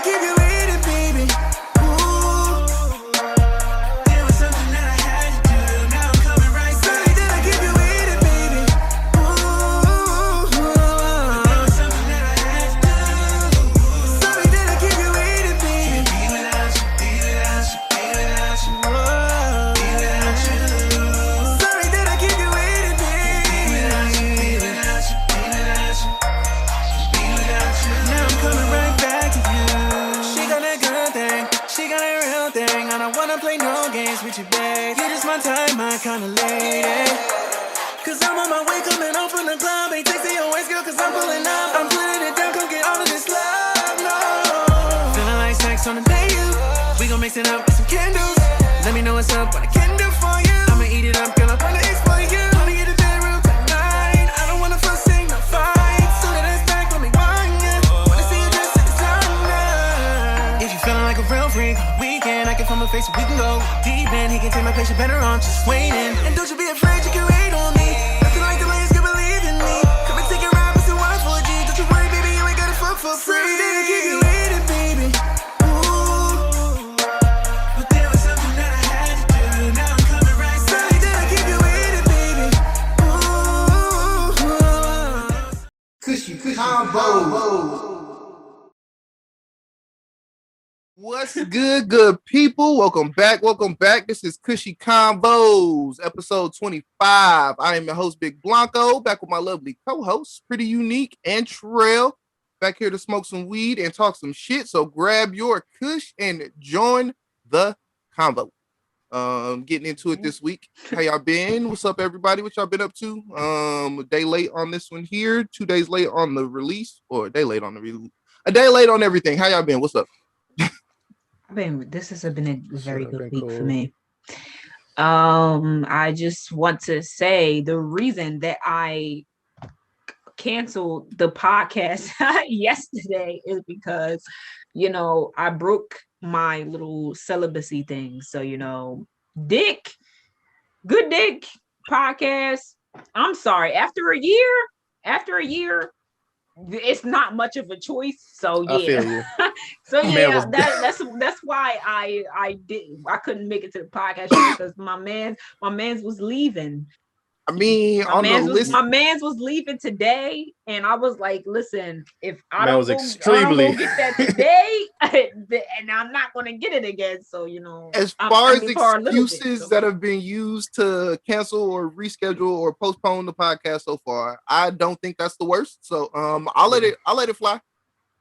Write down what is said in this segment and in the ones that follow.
keep you waiting, baby. Ooh. There was something that I had to do. Now I'm coming right back. Sorry that I keep you waiting, baby. Ooh. There was something that I had to do. Sorry that I keep you waiting, baby. Be without you, be without you, be without you. Be without you. Sorry that I keep you waiting, baby. Be without you, be without you, be without you. Be without you. Now I'm coming right back to you. She got that good thing, she got that real thing. I don't wanna play no games with you, babe. You just my time, my kind of lady. Cause I'm on my way coming home from the club. Ain't texting your waist, girl, cause I'm pulling up. I'm putting it down, come get all of this love, no. Feeling like sex on the menu. We gon' mix it up with some candles. Let me know what's up, what I can do for you. I'ma eat it up, girl, I'm gonna for you. Wanna get a bedroom tonight. I don't wanna fuss, sing, no fight. So that ass back, let me wine ya. Wanna see you dressed in designer. If you feeling like a real freak on the weekend, I can film a face and we can go deep in. He can take my place, you better on, just waiting. And don't you be afraid, you can wait on me. I feel like the lions can believe in me. Come and take a ride with some watch for G. Don't you worry, baby, you ain't gotta fuck for free. Sorry that I keep you waiting, baby. Ooh. But there was something that I had to do. Now I'm coming right back. Sorry that I keep you waiting, baby. Ooh. Kushy Konvos. What's good people? Welcome back. This is Kushy Konvos, episode 25. I am your host, Big Blanco, back with my lovely co-hosts, Pretty Unique and Trail, back here to smoke some weed and talk some shit. So grab your Kush and join the convo. Getting into it this week. How y'all been? What's up, everybody? What y'all been up to? A day late on this one here, 2 days late on the release, or a day late on the release. A day late on everything. How y'all been? What's up? This has been a very good week cool for me. I just want to say the reason that I canceled the podcast yesterday is because, I broke my little celibacy thing. So, good dick podcast. I'm sorry. After a year, it's not much of a choice. So yeah. I feel you. So yeah, that's why I couldn't make it to the podcast because my man's was leaving. I mean, my man's was leaving today, and I was like, listen, if I don't go get that today, and I'm not gonna get it again. So as far as excuses that have been used to cancel or reschedule or postpone the podcast so far, I don't think that's the worst. So I'll let it fly.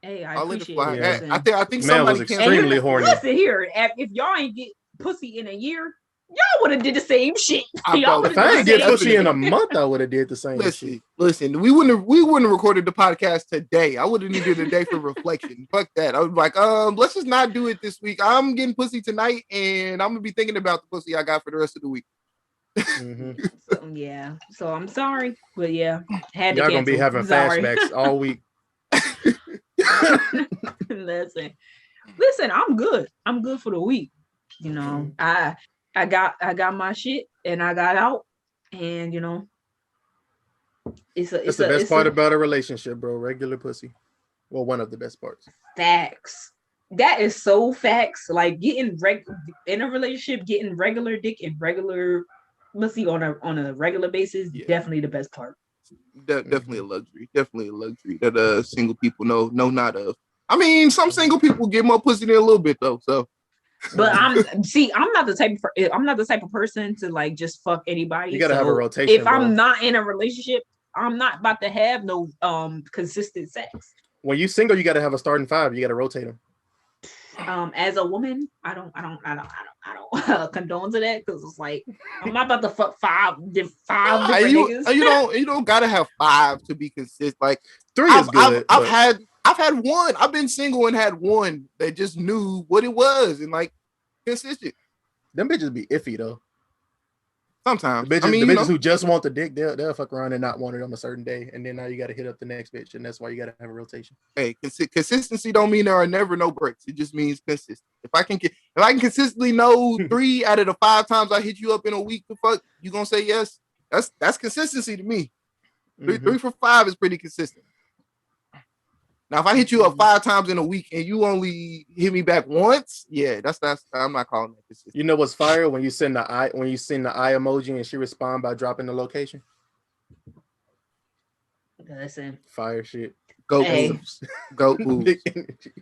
Hey, I'll let it fly. It. I think man somebody was extremely horny. Listen here, if y'all ain't get pussy in a year, y'all would have did the same shit. If I didn't get pussy in a month, I would have did the same shit. Listen, we wouldn't have recorded the podcast today. I would have needed a day for reflection. Fuck that. I was like, let's just not do it this week. I'm getting pussy tonight, and I'm gonna be thinking about the pussy I got for the rest of the week. Mm-hmm. So I'm sorry, but yeah, had to y'all gonna be having flashbacks all week. Listen, I'm good. I'm good for the week. I got my shit and I got out, and it's the best part about a relationship, bro. Regular pussy. Well, one of the best parts. Facts. That is so facts. Like getting in a relationship, getting regular dick and regular pussy on a regular basis, definitely the best part. Definitely a luxury. Definitely a luxury that single people know not of. I mean, some single people get more pussy than a little bit though. So. But I'm not the type of person to like just fuck anybody. You gotta have a rotation. If I'm not in a relationship, I'm not about to have no consistent sex. When you single, you gotta have a starting five. You gotta rotate them. As a woman, I don't condone to that because it's like I'm not about to fuck five different niggas. You don't gotta have five to be consistent. Like 3 is good. I've had one. I've been single and had one that just knew what it was and like consistent. Them bitches be iffy though. Sometimes. The bitches who just want the dick, they'll fuck around and not want it on a certain day, and then now you got to hit up the next bitch, and that's why you got to have a rotation. Hey, consistency don't mean there are never no breaks. It just means consistent. If I can consistently know 3 out of the 5 times I hit you up in a week to fuck, you gonna say yes? That's consistency to me. 3 for 5 is pretty consistent. Now, if I hit you up 5 times in a week and you only hit me back once, yeah, that's I'm not calling it. You know what's fire when you send the eye emoji and she respond by dropping the location. Listen, fire shit. Goat Hey. moves. Goat moves. Big energy.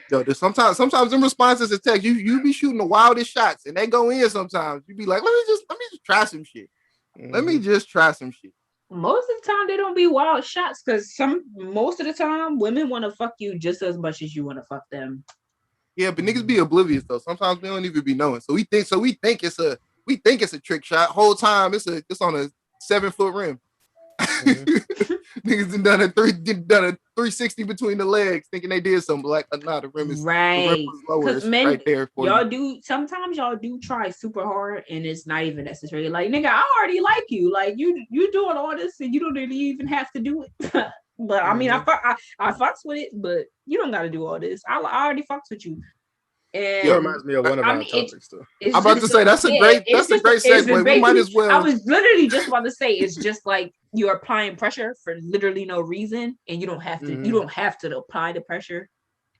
Yo, sometimes them responses to text, you be shooting the wildest shots and they go in sometimes. You be like, let me just try some shit. Let me just try some shit. most of the time they don't be wild shots because most of the time women want to fuck you just as much as you want to fuck them. Yeah, but niggas be oblivious though. Sometimes we don't even be knowing. So we think it's a trick shot. Whole time it's on a 7-foot rim. Niggas done a 360 between the legs, thinking they did something. Like, nah, the rim is right. Because Men, right there for y'all you. do sometimes y'all do try super hard, and it's not even necessary. Like, nigga, I already like you. Like, you doing all this, and you don't really even have to do it. But I mean, I fucks with it, but you don't got to do all this. I already fucks with you. And It reminds me of one of our topics too. I'm about to say that's a great segue. We might as well. I was literally just about to say it's just like you're applying pressure for literally no reason, and you don't have to. You don't have to apply the pressure.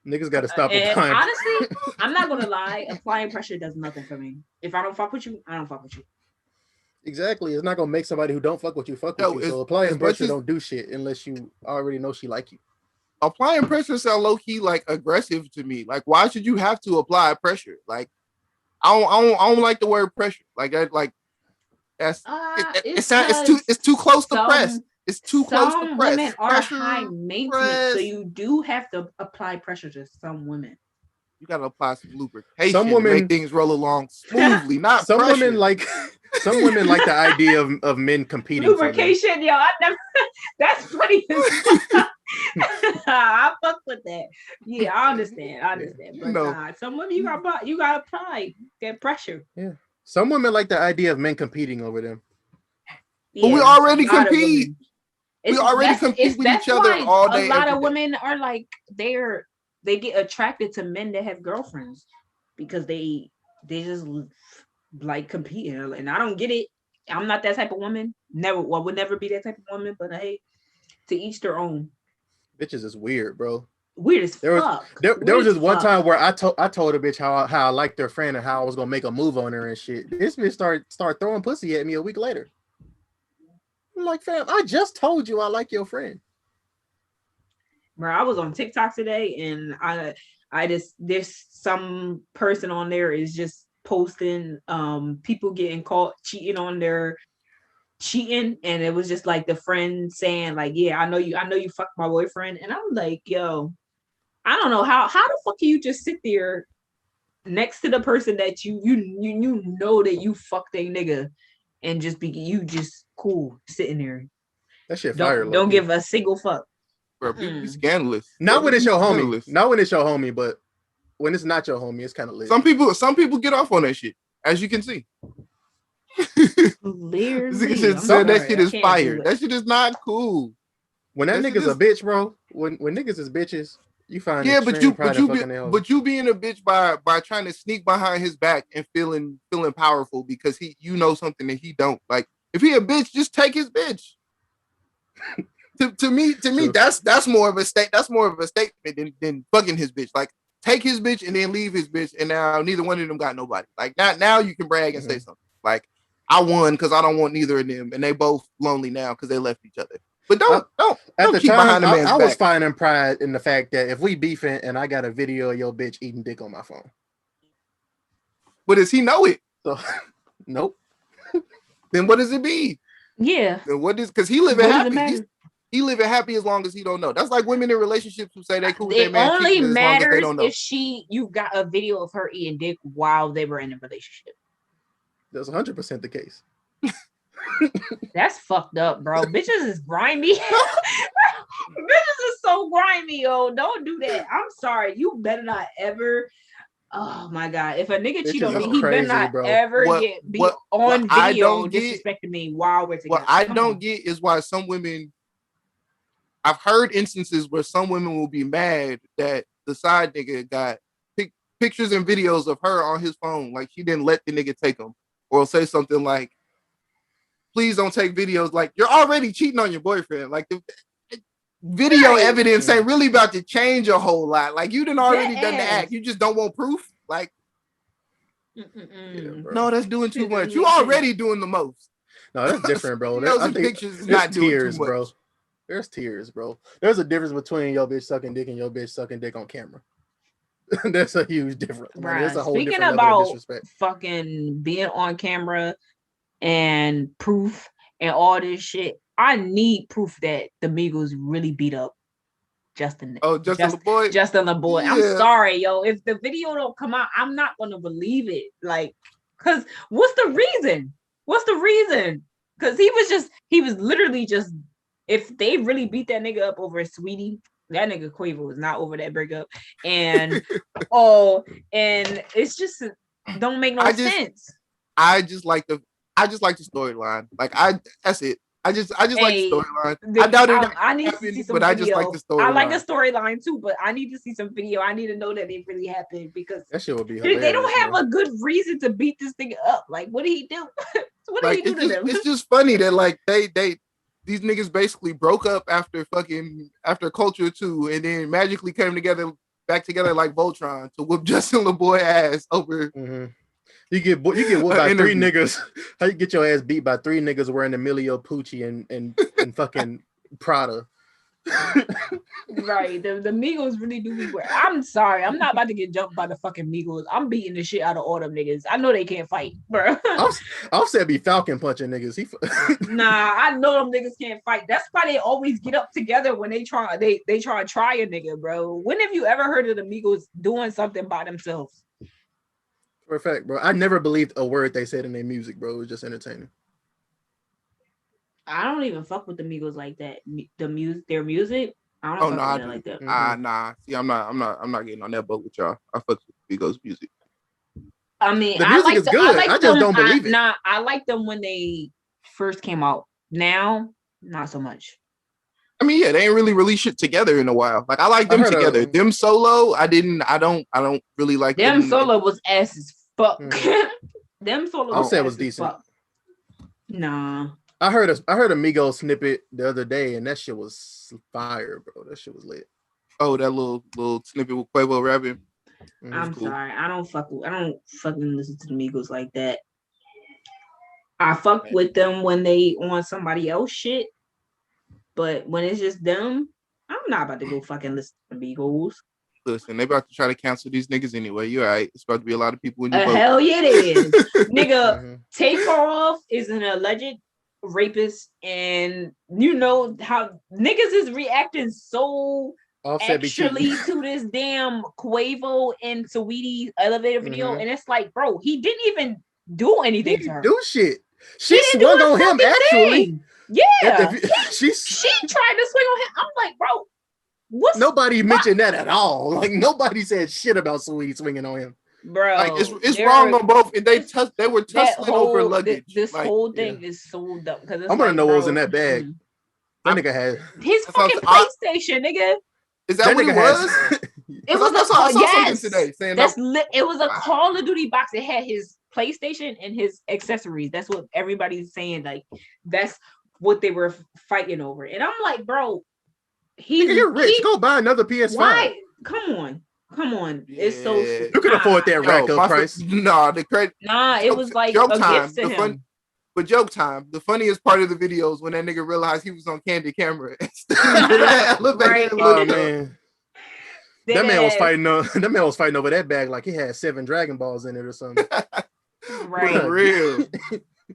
Niggas got to stop And applying. honestly, I'm not gonna lie. Applying pressure does nothing for me. If I don't fuck with you, I don't fuck with you. Exactly. It's not gonna make somebody who don't fuck with you fuck with you. So applying pressure don't do shit unless you already know she like you. Applying pressure sound low key like aggressive to me. Like, why should you have to apply pressure? Like, I don't like the word pressure. Like that. Like that's it's too close to press. It's too close to press. Some women are pressure, high maintenance, so you do have to apply pressure to some women. You gotta apply some lubrication. Some women to make things roll along smoothly. Not some pressure. women like some women like the idea of men competing. Lubrication, yo, I never. That's funny. I fuck with that. Yeah, I understand. But nah, some women you gotta apply that pressure. Yeah. Some women like the idea of men competing over them. Yeah, but we already compete. We already compete with each other all day. A lot of women are like they get attracted to men that have girlfriends because they just like competing, and I don't get it. I'm not that type of woman. Would never be that type of woman. But hey, to each their own. Bitches is weird, bro. Weird as fuck. There was just one time where I told a bitch how I liked their friend and how I was gonna make a move on her and shit. This bitch start throwing pussy at me a week later. I'm like, fam, I just told you I like your friend. Bro, I was on TikTok today and I just there's some person on there is just posting people getting caught cheating and it was just like the friend saying like, yeah, I know you fucked my boyfriend, and I'm like, yo, I don't know how the fuck can you just sit there next to the person that you know that you fucked a nigga and just be you just cool sitting there. That shit fire. Don't give a single fuck. Bro, people be scandalous. Not when it's your homie. Not when it's your homie, but when it's not your homie, it's kind of lit. Some people get off on that shit, as you can see. That shit is fire. That shit is not cool. When that nigga's a bitch, bro. When niggas is bitches, you find but you being a bitch by trying to sneak behind his back and feeling powerful because you know something that he don't. Like, if he a bitch, just take his bitch. to me, that's more of a statement than fucking his bitch. Like, take his bitch and then leave his bitch, and now neither one of them got nobody. Like, now you can brag and say something. Like, I won because I don't want neither of them, and they both lonely now because they left each other. But don't at the keep time, behind the man's I was back. finding pride in the fact that if we beefing and I got a video of your bitch eating dick on my phone. But does he know it? So, nope. Then what does it mean? Yeah. Then what is, because he living happy. He living happy as long as he don't know. That's like women in relationships who say they cool with their man. It only matters if you got a video of her eating dick while they were in a relationship. That's 100% the case. That's fucked up, bro. Bitches is grimy. Bitches is so grimy, yo. Don't do that. I'm sorry. You better not ever. Oh my god! If a nigga cheat on me, he better not ever be on video disrespecting me while we're together. What I don't get is why some women. I've heard instances where some women will be mad that the side nigga got pictures and videos of her on his phone, like she didn't let the nigga take them, or say something like, "Please don't take videos." Like, you're already cheating on your boyfriend. Like, video Right. evidence ain't really about to change a whole lot. Like you done already done the Yes. act. You just don't want proof. Like, Mm-mm-mm. bro. no, that's doing too It doesn't much. You make sense. already doing the most. No, that's different, bro. Videos I and think pictures is there's not doing too tears, much. bro. There's tears, bro. There's a difference between your bitch sucking dick and your bitch sucking dick on camera. There's a huge difference. Man. There's a whole Speaking different level of about disrespect. fucking being on camera and proof and all this shit, I need proof that the Migos really beat up Justin. Oh, Justin LaBoy. Justin LaBoy. I'm Yeah. sorry, yo. If the video don't come out, I'm not gonna believe it. Like, cause what's the reason? What's the reason? Cause he was literally just, if they really beat that nigga up over Sweetie, that nigga Quavo was not over that breakup. And and it's just don't make no sense. I just like the storyline. Like that's it. I just like the storyline. I doubt it. I need to see some but video. I just like the storyline. I like the storyline too, but I need to see some video. I need to know that it really happened because That shit would be they hilarious. don't have bro. a good reason to beat this nigga up. Like, what did he do? What did he do to them? It's just funny that like these niggas basically broke up after Culture 2 and then magically came back together like Voltron to whoop Justin LaBoy ass over. Mm-hmm. You get whooped by three niggas. How you get your ass beat by three niggas wearing Emilio Pucci and fucking Prada? Right. The Migos really do be weird. I'm sorry. I'm not about to get jumped by the fucking Migos. I'm beating the shit out of all them niggas. I know they can't fight, bro. Offset be falcon punching niggas. Nah, I know them niggas can't fight. That's why they always get up together when they try to try a nigga, bro. When have you ever heard of the Migos doing something by themselves? For a fact, bro. I never believed a word they said in their music, bro. It was just entertaining. I don't even fuck with the Migos like that. Their music. I don't fuck with it like that. Nah. See, I'm not getting on that boat with y'all. I fuck with Migos music. I mean, the music is good. I just don't believe it. Nah, I like them when they first came out. Now, not so much. I mean, yeah, they ain't really released shit together in a while. Like I like them together. Them solo, I don't really like them solo was ass as fuck. Them solo I'll say it was decent. Fuck. Nah. I heard a Migos snippet the other day, and that shit was fire, bro. That shit was lit. Oh, that little snippet with Quavo rapping. I'm sorry. I don't fucking listen to the Migos like that. I fuck with them when they on somebody else shit, but when it's just them, I'm not about to go fucking listen to the Migos. Listen, they about to try to cancel these niggas anyway. You're right. It's about to be a lot of people in your vote. Hell yeah, it is. Nigga, Takeoff is an alleged rapist, and you know how niggas is reacting so actually to this damn Quavo and Saweetie elevator video, and it's like, bro, he didn't even do anything to her. Do shit. She swung on him actually. Yeah, she tried to swing on him. I'm like, bro, nobody mentioned that at all. Like nobody said shit about Saweetie swinging on him. Bro, like it's wrong on both, and they were tussling over luggage. This whole thing is so dumb because I'm gonna know what was in that bag. That nigga had his fucking PlayStation, nigga. Is that what it was? It was I saw something today saying it was a Call of Duty box. It had his PlayStation and his accessories. That's what everybody's saying. Like that's what they were fighting over, and I'm like, bro, you're rich. Go buy another PS5. Why? Come on. Yeah. It's so you can afford that rack up price. It was like joke a time. gift to him. But joke time. The funniest part of the video is when that nigga realized he was on Candid camera. Right. Oh man. That man was fighting over that bag like he had 7 Dragon Balls in it or something. Right. For real.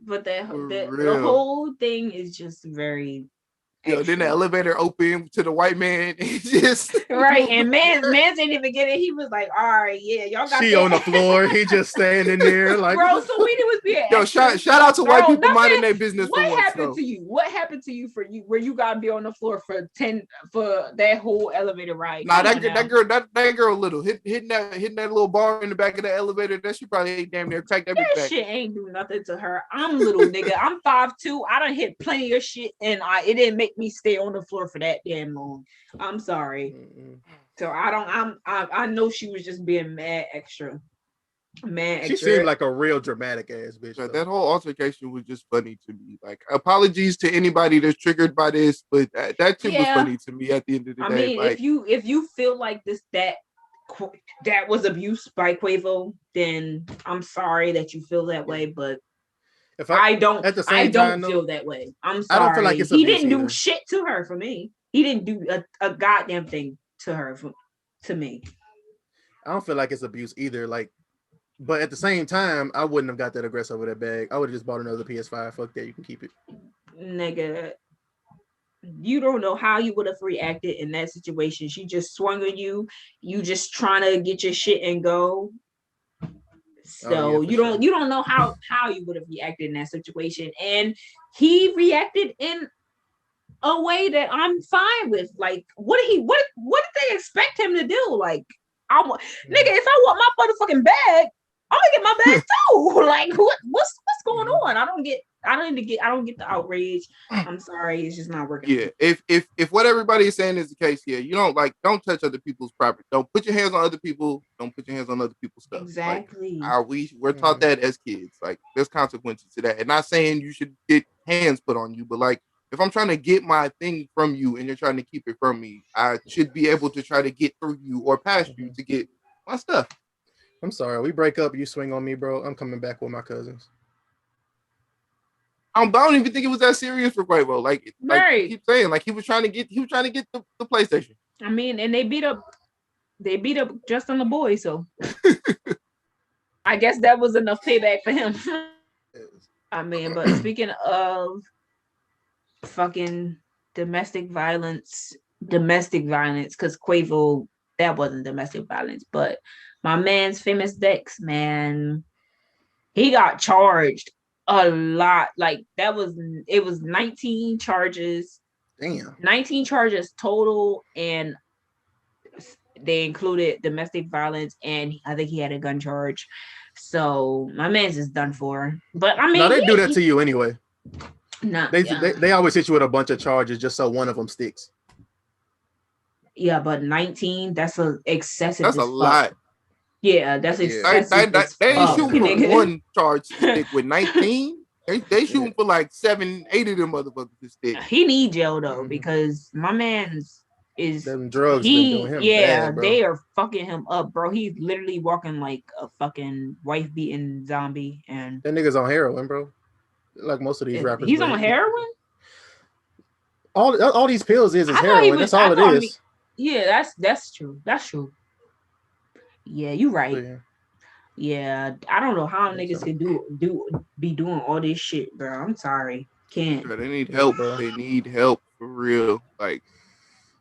But the whole thing is just very then the elevator opened to the white man. Just right, and man didn't even get it. He was like, "All right, yeah, y'all got." She on the floor. He just standing there, like, bro. So Saweetie was being. Yo, shout out to white people minding their business. What happened to you? What happened to you where you gotta be on the floor for that whole elevator ride? Nah, that girl little hitting that little bar in the back of the elevator. That she probably ain't damn near cracked everything. That shit ain't do nothing to her. I'm little nigga. I'm 5'2". I done hit plenty of shit, and it didn't make me stay on the floor for that damn long. I'm sorry. So I know she was just being mad extra. Man, She extra. seemed like a real dramatic ass bitch. But though. that whole altercation was just funny to me. Like, apologies to anybody that's triggered by this, but that shit was Yeah. funny to me at the end of the I day. mean, Like, if you feel like that was abuse by Quavo, then I'm sorry that you feel that way, but If I don't at the I same don't time, though, feel that way. I'm I don't feel sorry. like it's He abuse didn't do either. shit to her for me. He didn't do a goddamn thing to her to me. I don't feel like it's abuse either. Like, but at the same time, I wouldn't have got that aggressive with that bag. I would have just bought another PS5. Fuck that, you can keep it. Nigga, you don't know how you would have reacted in that situation. She just swung on you. You just trying to get your shit and go. So yeah, for you don't know how you would have reacted in that situation. And he reacted in a way that I'm fine with. Like, what did they expect him to do? Like, nigga, if I want my motherfucking bag, I'm gonna get my bag too. Like, what's going on? I don't get the outrage. I'm sorry, it's just not working. yeah, if what everybody is saying is the case here, you don't touch other people's property. Don't put your hands on other people. Don't put your hands on other people's stuff. Exactly. Like, we're taught that as kids. Like, there's consequences to that. And not saying you should get hands put on you, but like, if I'm trying to get my thing from you and you're trying to keep it from me, I should be able to try to get through you or past you to get my stuff. I'm sorry. We break up. You swing on me, bro. I'm coming back with my cousins. I don't even think it was that serious for Quavo. Like Right. I keep saying, like he was trying to get the PlayStation. I mean, and they beat up just on the boy, so I guess that was enough payback for him. I mean, but speaking of fucking domestic violence, because Quavo, that wasn't domestic violence, but my man's Famous Dex, man, he got charged a lot. Like, it was 19 charges. Damn. 19 charges total, and they included domestic violence, and I think he had a gun charge. So my man's is done for. But I mean, no, they do that to you anyway. Nah, They always hit you with a bunch of charges just so one of them sticks. Yeah, but 19, that's a excessive. That's a lot. Yeah, that's excessive. They ain't shooting for one charge stick with 19. They shooting for like 7, 8 of them motherfuckers to stick. He need jail though, because my man's is them drugs been doing him bad, bro. They are fucking him up, bro. He's literally walking like a fucking wife beating zombie, and that nigga's on heroin, bro. Like most of these rappers. He's on heroin? All these pills is heroin. That's all it is. Yeah, that's true. That's true. Yeah, you right. Yeah, I don't know how niggas can be doing all this shit, bro. I'm sorry. Can't. They need help, bro. They need help for real. Like,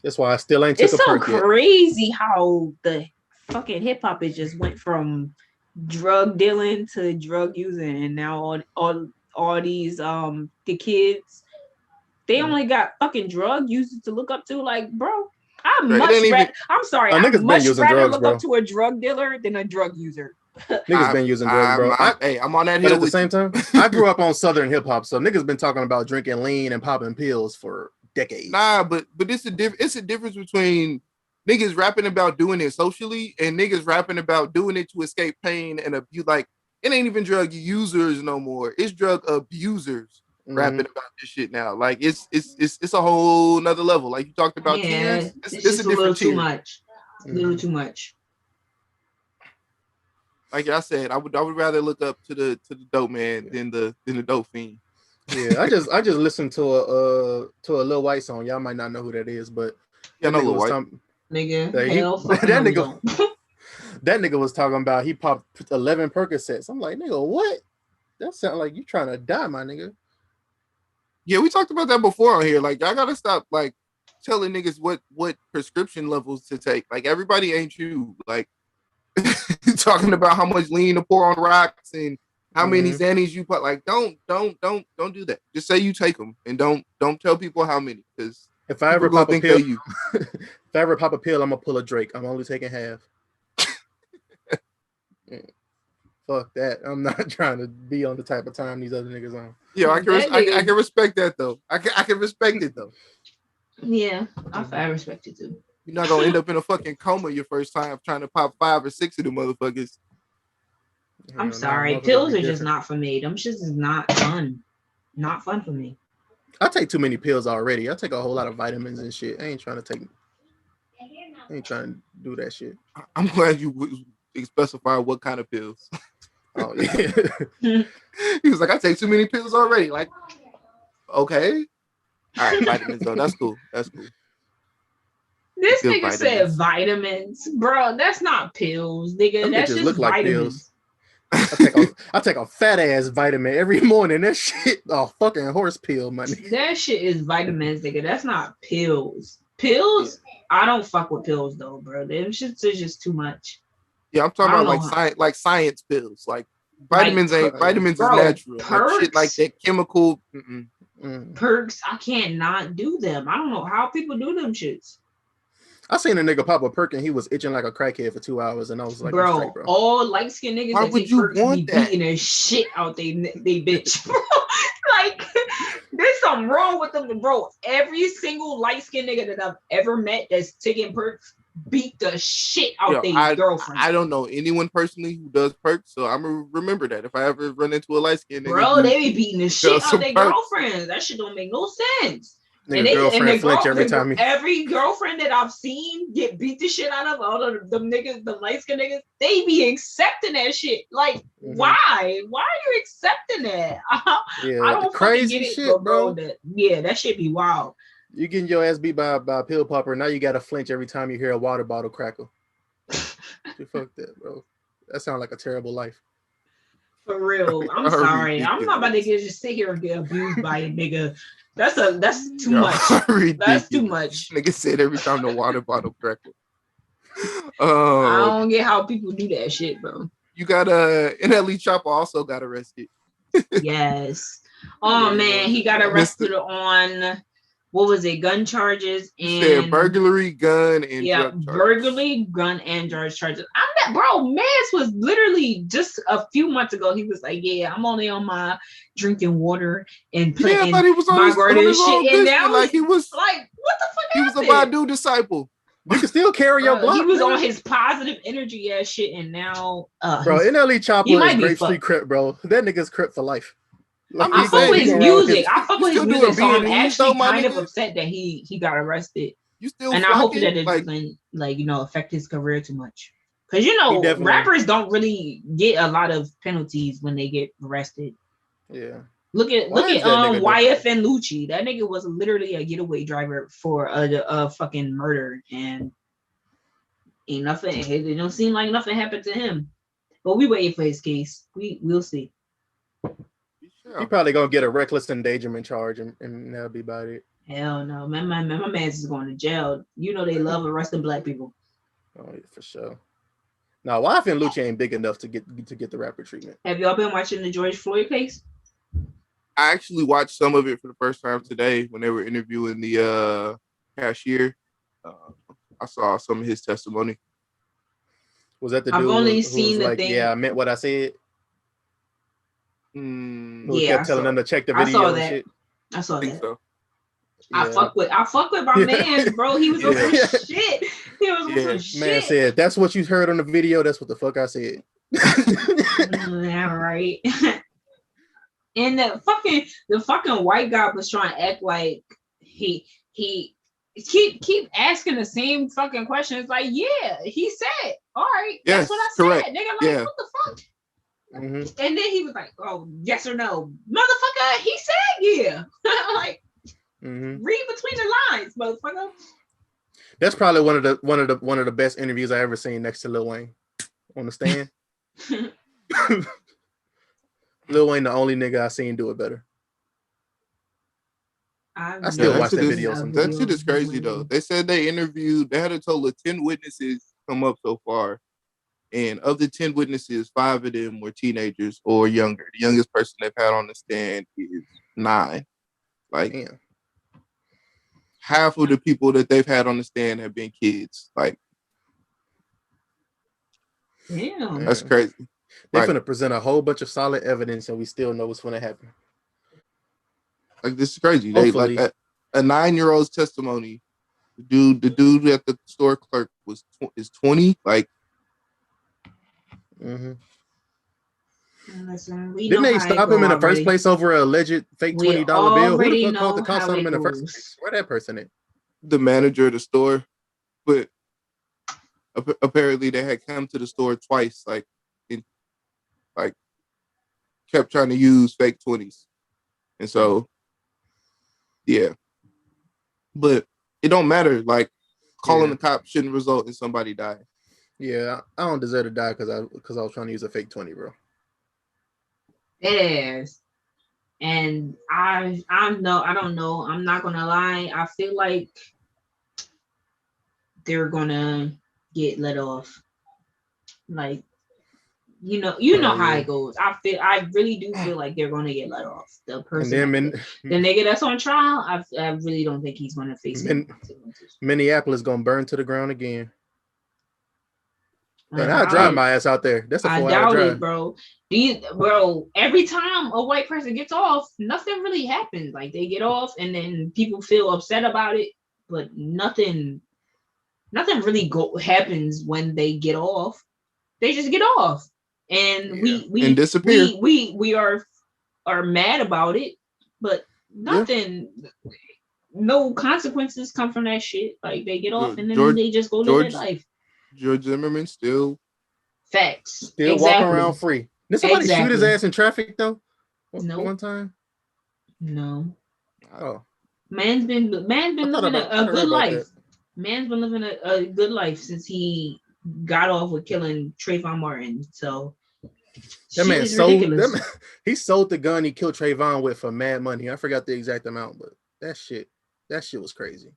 that's why I still ain't took a perk yet. It's so crazy how the fucking hip hop it just went from drug dealing to drug using, and now all these the kids, they only got fucking drug users to look up to. Like, bro, I'm sorry, I'd much rather look up to a drug dealer than a drug user. Niggas been using drugs, bro. I'm on that hill. But at the same time, I grew up on Southern hip hop, so niggas been talking about drinking lean and popping pills for decades. Nah, but it's a difference between niggas rapping about doing it socially and niggas rapping about doing it to escape pain and abuse. Like, it ain't even drug users no more. It's drug abusers rapping about this shit now. Like, it's a whole nother level. Like you talked about, it's a different tier. Too much. A little too much. Like I said, I would rather look up to the dope man than the dope fiend. Yeah, I just listened to a Lil White song. Y'all might not know who that is, but yeah, no Lil White. That nigga was talking about he popped 11 Percocets. I'm like, nigga, what? That sound like you trying to die, my nigga. Yeah, we talked about that before on here. Like, I gotta stop like telling niggas what prescription levels to take. Like, everybody ain't you. Like, talking about how much lean to pour on rocks and how many Xannies you put. Like, don't do that. Just say you take them and don't tell people how many. Because if I ever pop a pill, if I ever pop a pill, I'm gonna pull a Drake. I'm only taking half. Fuck that. I'm not trying to be on the type of time these other niggas on. Yeah, I can respect that though. I can respect it though. Yeah, I respect it too. You're not gonna end up in a fucking coma your first time trying to pop 5 or 6 of them motherfuckers. I'm Hell nah, sorry. motherfuckers Pills be are just different. not for me. Them shits is not fun. Not fun for me. I take too many pills already. I take a whole lot of vitamins and shit. I ain't trying to do that shit. I'm glad you specify what kind of pills. Oh yeah. He was like, I take too many pills already. Like, okay. All right, vitamins though. That's cool. That's cool. This Good nigga said vitamins. Bro, that's not pills, nigga. Them That's bitches just look like vitamins. pills. I take a fat ass vitamin every morning. That shit a fucking horse pill, my nigga. That shit is vitamins, nigga. That's not pills. Pills, I don't fuck with pills though, bro. Them shits is just too much. Yeah, I'm talking about like science pills. Like vitamins vitamins is natural. Like shit like that chemical. Perks, I can't not do them. I don't know how people do them shits. I seen a nigga pop a perk and he was itching like a crackhead for 2 hours, and I was like, bro, straight, bro. all light skinned niggas Why that would take you perks want be that? beating the shit out they bitch, bro. Like, there's something wrong with them, bro. Every single light skinned nigga that I've ever met that's taking perks beat the shit out their girlfriend. I don't know anyone personally who does perks, so I'm gonna remember that if I ever run into a light skinned nigga. Bro, they be beating the shit out their perks. girlfriends. That shit don't make no sense. Nigga, girlfriend flinch every time every girlfriend that I've seen get beat the shit out of, all of them niggas, the light skinned niggas, they be accepting that shit. Like, why? Why are you accepting that? Yeah, I don't crazy get it, shit, bro. That shit be wild. You getting your ass beat by a pill popper. Now you gotta flinch every time you hear a water bottle crackle. Fuck that, bro. That sounds like a terrible life. For real. I'm sorry. I'm not about to just sit here and get abused by a nigga. That's too much. That's too much. Nigga said every time the water bottle crackle. I don't get how people do that shit, bro. You got NLE Choppa also got arrested. Yes. Oh man, he got arrested on what was it? Gun charges and burglary, gun, and burglary, gun, and drug charges. Mans was literally just a few months ago. He was like, "Yeah, I'm only on my drinking water and playing I thought he was on his shit." And now like he was like, what the fuck? He was a Badu disciple. You can still carry your block. He was on his positive energy ass shit, and now, bro, NLE Choppa is great street crip, bro. That nigga's crip for life. Like, I fuck with his music. I fuck with his music, so I'm actually kind of upset that he got arrested. You still, and I hope that it doesn't affect his career too much. Because rappers don't really get a lot of penalties when they get arrested. Yeah. Look at YF and Lucci. That nigga was literally a getaway driver for a fucking murder, and ain't nothing. It don't seem like nothing happened to him. But we waiting for his case. We'll see. He probably gonna get a reckless endangerment charge, and that'll be about it. Hell no, my man's is going to jail. You know they love arresting black people. Oh yeah, for sure. Now, YF and Lucci ain't big enough to get the rapper treatment. Have y'all been watching the George Floyd case? I actually watched some of it for the first time today when they were interviewing the cashier. I saw some of his testimony. Was that the dude? I've only seen the thing. Yeah, I meant what I said. Yeah, kept telling them to check the video and shit. I saw that. So. Yeah. I fuck with my man, bro. He was on some shit. He was on some shit. Man said, "That's what you heard on the video. That's what the fuck I said." Yeah, right. And the fucking white guy was trying to act like he keep asking the same fucking questions. Like, yeah, he said, all right, that's what I said. Nigga, like, what the fuck? Mm-hmm. And then he was like, "Oh, yes or no, motherfucker." He said, "Yeah." Like, read between the lines, motherfucker. That's probably one of the best interviews I ever seen next to Lil Wayne on the stand. Lil Wayne, the only nigga I seen do it better. I still watch that video sometimes. That shit is crazy though. They said they had a total of 10 witnesses come up so far. And of the 10 witnesses, 5 of them were teenagers or younger. The youngest person they've had on the stand is 9. Like, damn. Half of the people that they've had on the stand have been kids. Like, damn, that's crazy. They're gonna present a whole bunch of solid evidence, and we still know what's gonna happen. Like, this is crazy. They like a 9-year-old's testimony. The dude at the store clerk is 20. Like. Listen, we Didn't know they how it stop go him in the first already. place over an alleged fake We $20 bill? Who the already fuck called the know cops how on him it in the first goes. place? Where that person at? The manager of the store, but apparently they had come to the store twice, like kept trying to use fake 20s, and so yeah. But it don't matter. Like calling the cops shouldn't result in somebody dying. Yeah, I don't deserve to die because I was trying to use a fake 20, bro. It is. And I don't know. I'm not gonna lie. I feel like they're gonna get let off. Like, you know how it goes. I really do feel like they're gonna get let off. The person, the nigga that's on trial, I really don't think he's gonna face Minneapolis gonna burn to the ground again. And I drive my ass out there. That's a 4-hour drive. It, bro. Every time a white person gets off, nothing really happens. Like they get off, and then people feel upset about it, but nothing really happens when they get off. They just get off, and we disappear. We are mad about it, but nothing. Yeah. No consequences come from that shit. Like they get off, and then they just go live their life. George Zimmerman still facts. Still walking around free. Did somebody shoot his ass in traffic though? No. One time? No. Oh. Man's been living a good life. Man's been living a good life since he got off with killing Trayvon Martin. So that man sold he sold the gun he killed Trayvon with for mad money. I forgot the exact amount, but that shit was crazy.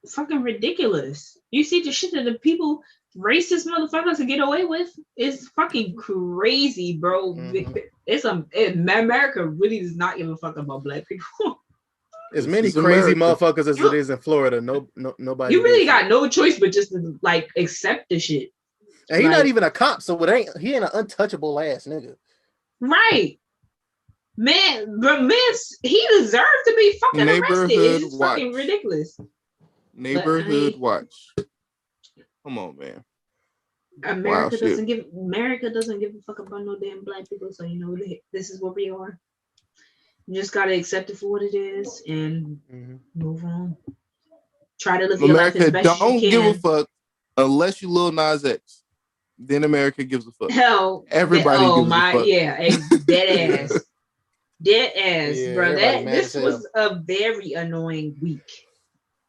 Fucking ridiculous. You see the shit that the people, racist motherfuckers, to get away with is fucking crazy, bro. Mm-hmm. America really does not give a fuck about black people. As many crazy motherfuckers as it is in Florida, nobody. You really got no choice but just to like accept the shit. And he's not even a cop, so he ain't an untouchable ass nigga. Right. Man, he deserved to be fucking arrested. It's fucking ridiculous. Neighborhood watch. Come on, man. America doesn't give a fuck about no damn black people. So this is what we are. You just gotta accept it for what it is and move on. Try to live your life as best don't you can. give a fuck unless you Lil Nas X. Then America gives a fuck. Hell, everybody gives a fuck. Yeah, dead ass. Dead ass, yeah, bro. This was a very annoying week.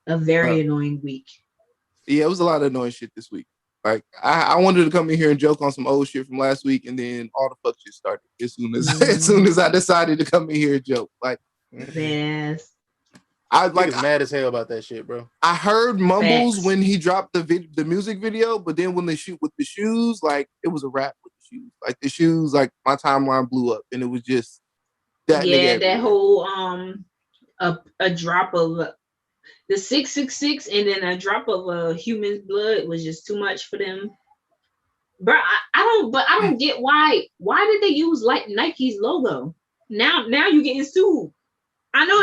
Annoying week. Yeah, it was a lot of annoying shit this week. Like I wanted to come in here and joke on some old shit from last week, and then all the fuck shit started as soon as I decided to come in here and joke. Like, yes, I was mad as hell about that shit, bro. I heard mumbles when he dropped the music video, but then when they shoot with the shoes, like it was a wrap with the shoes. Like the shoes, like my timeline blew up, and it was just that. Yeah, that whole a drop of the 666 and then a drop of a human's blood was just too much for them. Bro, I don't get why did they use like Nike's logo? Now you getting sued. I know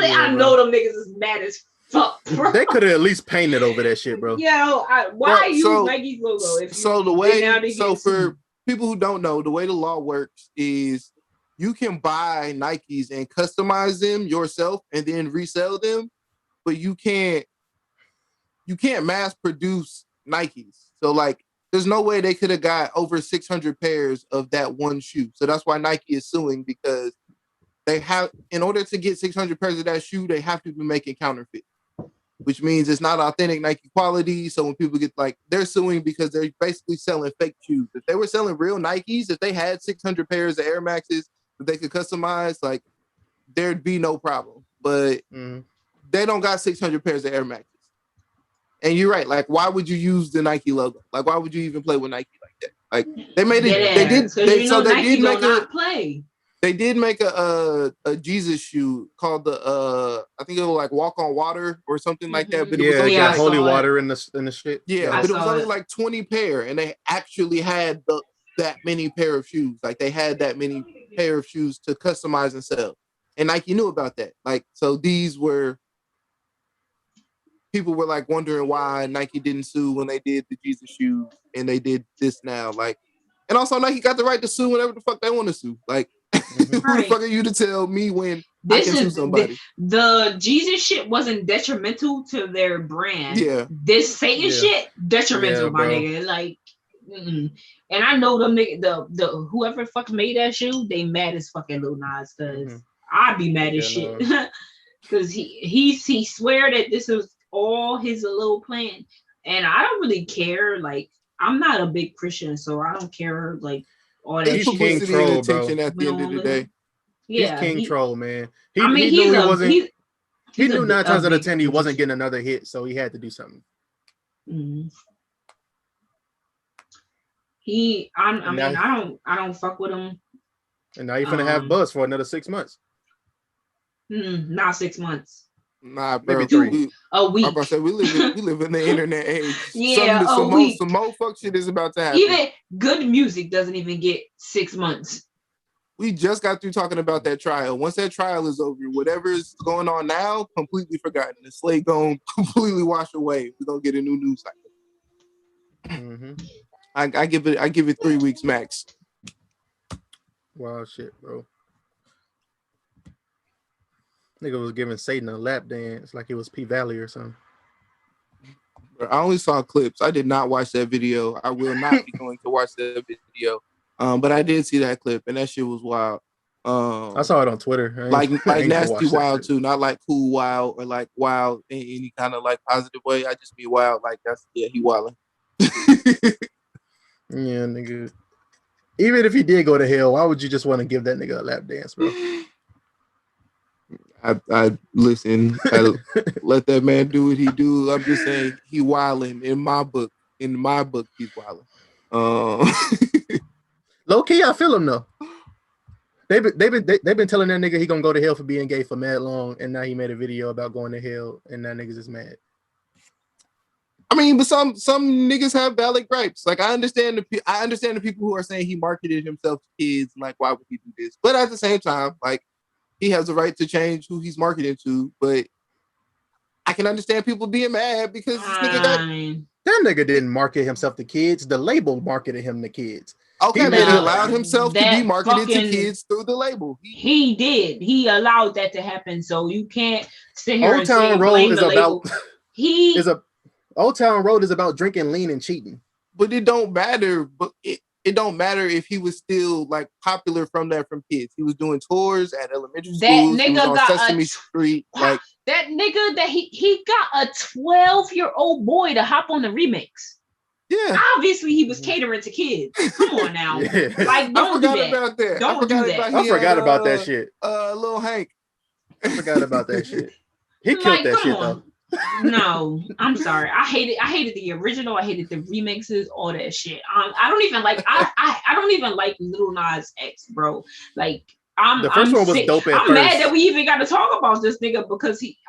them niggas is mad as fuck, bro. They could have at least painted over that shit, bro. Why use Nike's logo? For people who don't know, the way the law works is you can buy Nikes and customize them yourself and then resell them. But you can't mass produce Nikes. So like there's no way they could have got over 600 pairs of that one shoe. So that's why Nike is suing, because they have, in order to get 600 pairs of that shoe, they have to be making counterfeit, which means it's not authentic Nike quality. So when people get they're suing because they're basically selling fake shoes. If they were selling real Nikes, if they had 600 pairs of Air Maxes that they could customize, like there'd be no problem. But they don't got 600 pairs of Air Maxes. And you're right. Like, why would you use the Nike logo? Like, why would you even play with Nike like that? Like, they made it. They did make a Jesus shoe called the I think it was like Walk on Water or something like that. But it was only holy water in the shit. Yeah, but it was only like 20 pair, and they actually had that many pair of shoes. Like, they had that many pair of shoes to customize and sell. And Nike knew about that. Like, so people were like wondering why Nike didn't sue when they did the Jesus shoes and they did this now. Like, And also, now he got the right to sue whenever the fuck they want to sue. Like, who the fuck are you to tell me when I can sue somebody? The Jesus shit wasn't detrimental to their brand. Yeah. This Satan shit detrimental, my bro. nigga. Like, and I know them nigga, the whoever fuck made that shoe, they mad as fucking Lil Nas, because I'd be mad as shit. Because he swear that this was all his little plan, and I don't really care. Like, I'm not a big Christian, so I don't care. Like, all that He's shit. king troll, and attention bro. at the end of the day. Yeah, he's king troll, man. He knew he wasn't. He knew 9 times out of 10 he wasn't getting another hit, so he had to do something. I don't fuck with him. And now you're gonna have buzz for another 6 months. Not 6 months. Nah, bro. Maybe 3. A week. I'm about to say we live in the internet age. Yeah, some more fuck shit is about to happen. Even good music doesn't even get 6 months. We just got through talking about that trial. Once that trial is over, whatever is going on now, completely forgotten. The slate gonna completely wash away. We're gonna get a new news cycle. I give it 3 weeks max. Wow, shit, bro. Nigga was giving Satan a lap dance like it was P Valley or something. I only saw clips. I did not watch that video. I will not be going to watch that video. But I did see that clip, and that shit was wild. I saw it on Twitter. Like nasty wild too, not like cool wild or like wild in any kind of like positive way. I just be wild. Like he wilding. Yeah, nigga. Even if he did go to hell, why would you just want to give that nigga a lap dance, bro? I listen. Let that man do what he do. I'm just saying he wilding in my book. In my book, he's wilding. Low key, I feel him though. They've been telling that nigga he gonna go to hell for being gay for mad long, and now he made a video about going to hell, and now niggas is mad. I mean, but some niggas have valid gripes. Like I understand the people who are saying he marketed himself to kids, and like why would he do this? But at the same time, like he has the right to change who he's marketing to. But I can understand people being mad because this nigga that nigga didn't market himself to kids. The label marketed him to kids. Okay, but he allowed himself to be marketed to kids through the label. He did. He allowed that to happen. So you can't sit here Old and Town say Road blame is the about label. Old Town Road is about drinking lean and cheating. But it don't matter. But it don't matter if he was still like popular from kids. He was doing tours at elementary schools. That nigga he was on got Sesame Street. Like that nigga that he got a 12-year-old boy to hop on the remix. Yeah. Obviously, he was catering to kids. Come on now. Yeah. Like, don't do that. About that. Don't do that. I forgot about that shit. Lil Hank. I forgot about that shit. He killed that shit though. No, I'm sorry. I hated the original. I hated the remixes, all that shit. I don't even like I don't even like Lil Nas X, bro. Like the first one was dope at I'm first. mad that we even got to talk about this nigga because he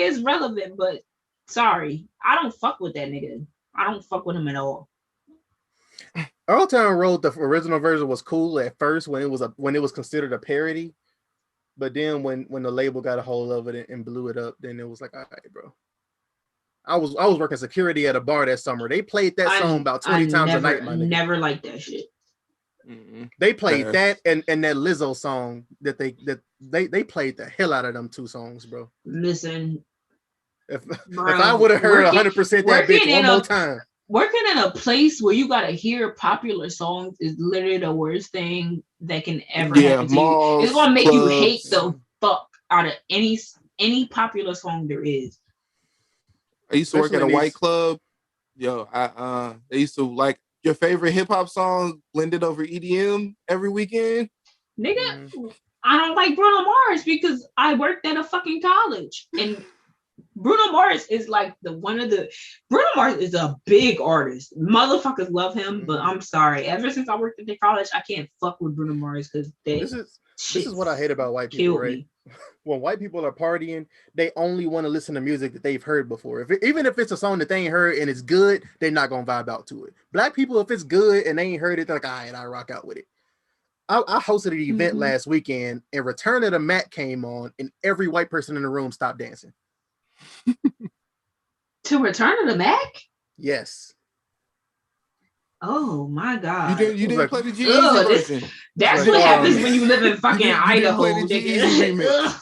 is relevant, but sorry, I don't fuck with that nigga. I don't fuck with him at all. Old Town Road, the original version was cool at first when it was considered a parody, but then when the label got a hold of it and blew it up, then it was like, all right, bro. I was working security at a bar that summer. They played that song about 20 times a night. My nigga. Never liked that shit. Mm-hmm. They played that and that Lizzo song that they played the hell out of them two songs, bro. Listen. If I would have heard 100% that bitch one more time. Working in a place where you gotta hear popular songs is literally the worst thing that can ever happen to you. It's gonna make you hate the fuck out of any popular song there is. I used to work at a white club. Yo, they used to like your favorite hip hop song blended over EDM every weekend. Nigga, I don't like Bruno Mars because I worked at a fucking college and Bruno Mars is like Bruno Mars is a big artist. Motherfuckers love him, but I'm sorry. Ever since I worked at the college, I can't fuck with Bruno Mars because this is what I hate about white people, right? When white people are partying, they only want to listen to music that they've heard before. Even if it's a song that they ain't heard and it's good, they're not gonna vibe out to it. Black people, if it's good and they ain't heard it, they're like, all right, I rock out with it. I hosted an event last weekend and Return of the Mac came on and every white person in the room stopped dancing. To Return of the Mac? Yes. Oh my You god. didn't like, play the G Ugh, Easy version. That's like, what happens when you live in fucking you didn't play Idaho, the G-Eazy remix.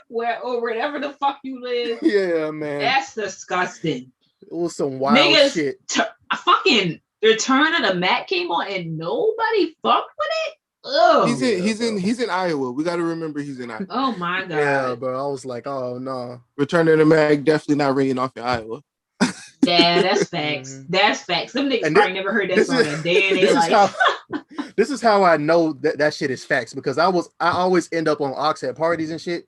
nigga. Or wherever the fuck you live. Yeah, man. That's disgusting. It was some wild Niggas, shit. Fucking Return of the Mac came on and nobody fucked with it. Oh, He's in Iowa. We got to remember he's in Iowa. oh my god. Yeah, bro. I was like, oh no. Return of the Mac definitely not ringing off in Iowa. Yeah, that's facts. That's facts. Them niggas And probably never heard that song a day in their life. This is how I know that shit is facts, because I always end up on aux at parties and shit.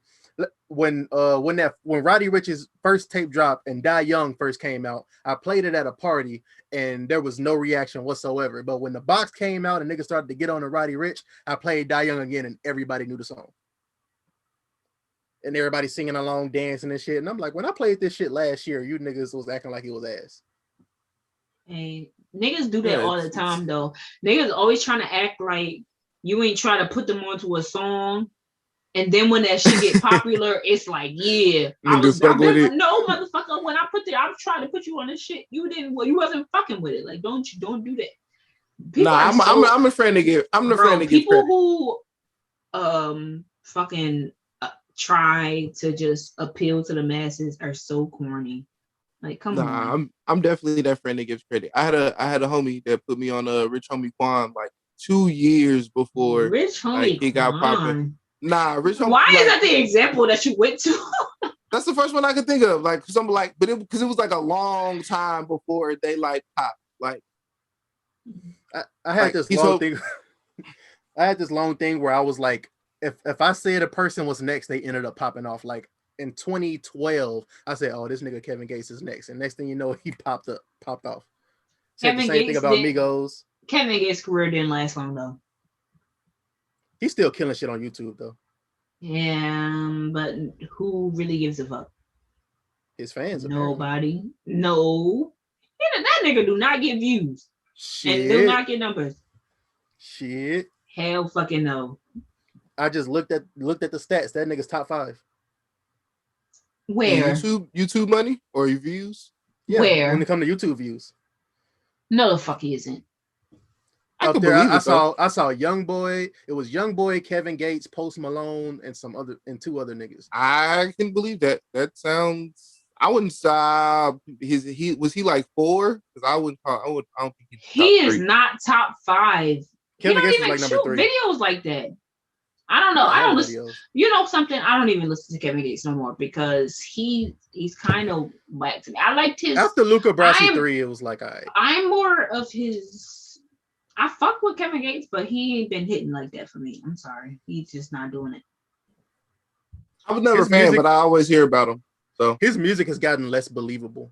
When Roddy Ricch's first tape dropped and Die Young first came out, I played it at a party and there was no reaction whatsoever. But when the box came out and niggas started to get on to Roddy Ricch, I played Die Young again and everybody knew the song. And everybody singing along, dancing and shit. And I'm like, when I played this shit last year, you niggas was acting like it was ass. And niggas do that all the time though. Niggas always trying to act like you ain't trying to put them onto a song. And then when that shit get popular, it's like, yeah, no, motherfucker. When I was trying to put you on this shit, you wasn't fucking with it. Like, don't do that. People I'm a friend to give. I'm the friend to give people credit. who fucking try to just appeal to the masses are so corny. Like, come on. I'm definitely that friend that gives credit. I had a homie that put me on Rich Homie Quan like 2 years before Rich Homie he got popular. Nah, Rich Homie. Why is that the example that you went to? That's the first one I could think of. Like something like, because it was like a long time before they like popped. Like I had this long thing. I had this long thing where I was like, if I said a person was next, they ended up popping off. Like in 2012, I said, "Oh, this nigga Kevin Gates is next," and next thing you know, he popped off. Said the same thing about Migos. Kevin Gates' career didn't last long though. He's still killing shit on YouTube though. Yeah, but who really gives a fuck? His fans. Nobody. No. That nigga do not get views. Shit. And do not get numbers. Shit. Hell fucking no. I just looked at the stats. That nigga's top 5. Where? YouTube money or your views? Yeah, where? When it comes to YouTube views. No, the fuck he isn't. Up there, I saw YoungBoy. It was YoungBoy, Kevin Gates, Post Malone, and 2 other niggas. I can believe that. That sounds. I wouldn't stop. Was he like 4? Because I don't think he is not top 5. Kevin Gates is like number 3. Videos like that. I don't know. I don't listen. You know something? I don't even listen to Kevin Gates no more because he's kind of whack to me. I liked his after Luca Brasi 3. It was like I'm more of his. I fuck with Kevin Gates, but he ain't been hitting like that for me. I'm sorry. He's just not doing it. I was never a fan, but I always hear about him. So his music has gotten less believable.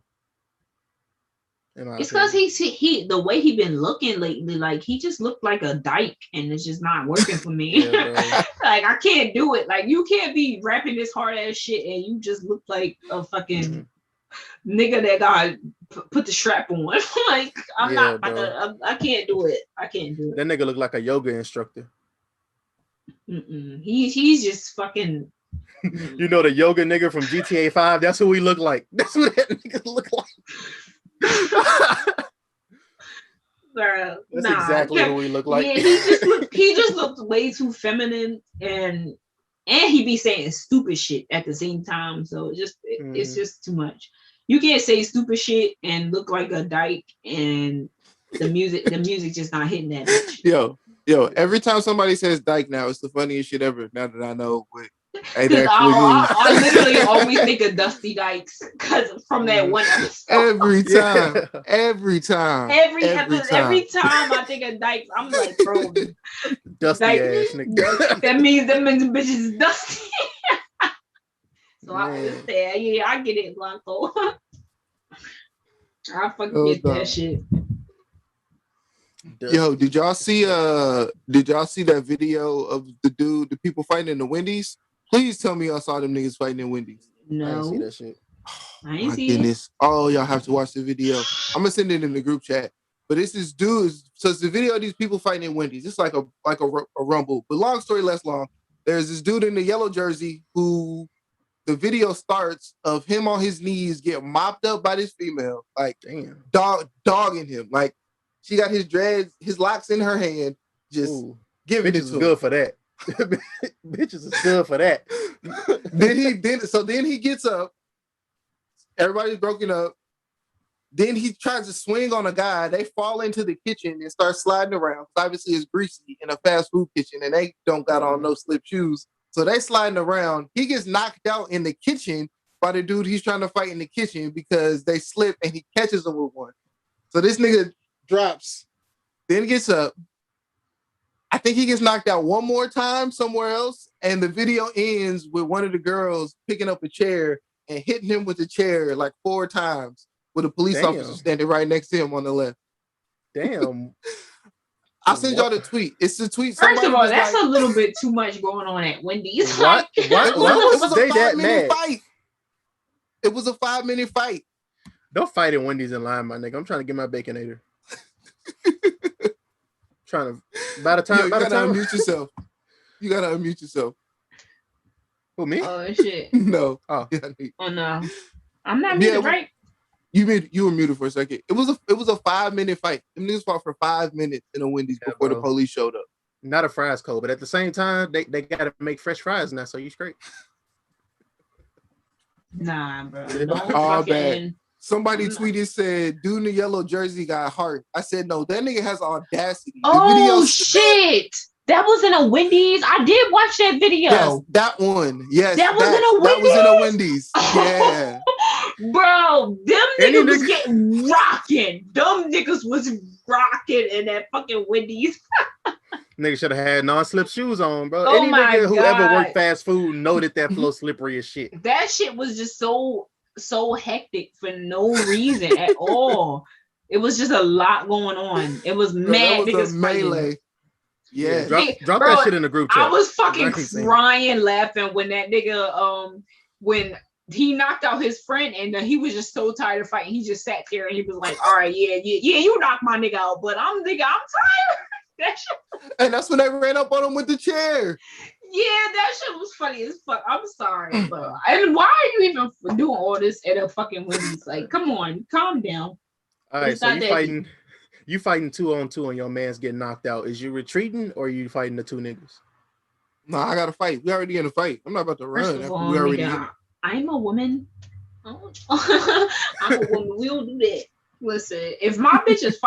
It's because he the way he been looking lately, like he just looked like a dyke, and it's just not working for me. Like I can't do it. Like you can't be rapping this hard ass shit, and you just look like a fucking nigga that got put the strap on. Like I'm not. I can't do it. I can't do it. That nigga look like a yoga instructor. He's just fucking. You know the yoga nigga from GTA 5. That's who he look like. That's what that nigga look like. Girl, that's exactly who he looked like. Yeah, he just looked way too feminine, and he be saying stupid shit at the same time. So it's just too much. You can't say stupid shit and look like a dyke, and the music just not hitting that much. Yo, every time somebody says dyke now, it's the funniest shit ever. Now that I know what I literally always think of Dusty Dykes because from that one episode. Every time I think of Dykes, I'm like, bro, Dusty ass nigga. That means the bitches is dusty. So I understand. Yeah, I get it, Blanco. I fucking get that shit. Yo, did y'all see that video of the people fighting in the Wendy's? Please tell me y'all saw them niggas fighting in Wendy's. No. I didn't see that shit. I ain't see it. Oh, y'all have to watch the video. I'm gonna send it in the group chat. But it's this dude. So it's the video of these people fighting in Wendy's. It's like a rumble. But long story less long. There's this dude in the yellow jersey who the video starts of him on his knees getting mopped up by this female, like dogging him, like She got his dreads, his locks in her hand, just giving bitches it is to good him. for that. Bitches is good for that. then he gets up. Everybody's broken up. Then he tries to swing on a guy. They fall into the kitchen and start sliding around. Obviously, it's greasy in a fast food kitchen, and they don't got on no slip shoes. So they sliding around. He gets knocked out in the kitchen by the dude he's trying to fight in the kitchen because they slip and he catches him with one. So this nigga drops, then gets up. I think he gets knocked out one more time somewhere else, and the video ends with one of the girls picking up a chair and hitting him with the chair like 4 times with a police officer standing right next to him on the left. Damn. I'll send y'all the tweet. It's the tweet. First Somebody of all, was that's like, a little bit too much going on at Wendy's. What? It was a 5-minute fight. It was a 5-minute fight. Don't fight at Wendy's in line, my nigga. I'm trying to get my Baconator. Trying to by the time unmute yourself. You gotta unmute yourself. Who, me? Oh shit. No. Oh. Oh no. I'm not muted, right? You were muted for a second. It was a 5-minute fight. Them niggas fought for 5 minutes in a Wendy's before the police showed up. Not a fries code, but at the same time, they gotta make fresh fries now, so you straight. Nah, bro. All bad. Somebody tweeted, said, dude in the yellow jersey got heart. I said, no, that nigga has audacity. Oh, shit. That was in a Wendy's. I did watch that video. Yes, that one. Yes. That was in a Wendy's? That was in a Wendy's. Yeah. Bro, them niggas was getting rocking. Them niggas was rocking in that fucking Wendy's. Nigga should have had non-slip shoes on, bro. Oh Any my nigga who God. ever worked fast food know that flow slippery as shit. That shit was just so hectic for no reason at all. It was just a lot going on. It was mad niggas melee. Yeah, drop that shit in the group chat. I was fucking crying laughing when that nigga when he knocked out his friend and he was just so tired of fighting. He just sat there and he was like, all right, yeah, you knocked my nigga out, but I'm tired. That shit. And that's when they ran up on him with the chair. Yeah, that shit was funny as fuck. I'm sorry, bro. And why are you even doing all this at a fucking Wendy's? Like, come on, calm down. All right, so you fighting 2-on-2 and your man's getting knocked out. Is you retreating or are you fighting the two niggas? No, I gotta fight. We already in a fight. I'm not about to run. All, I'm a woman. I'm a woman. We don't do that. Listen, if my bitch is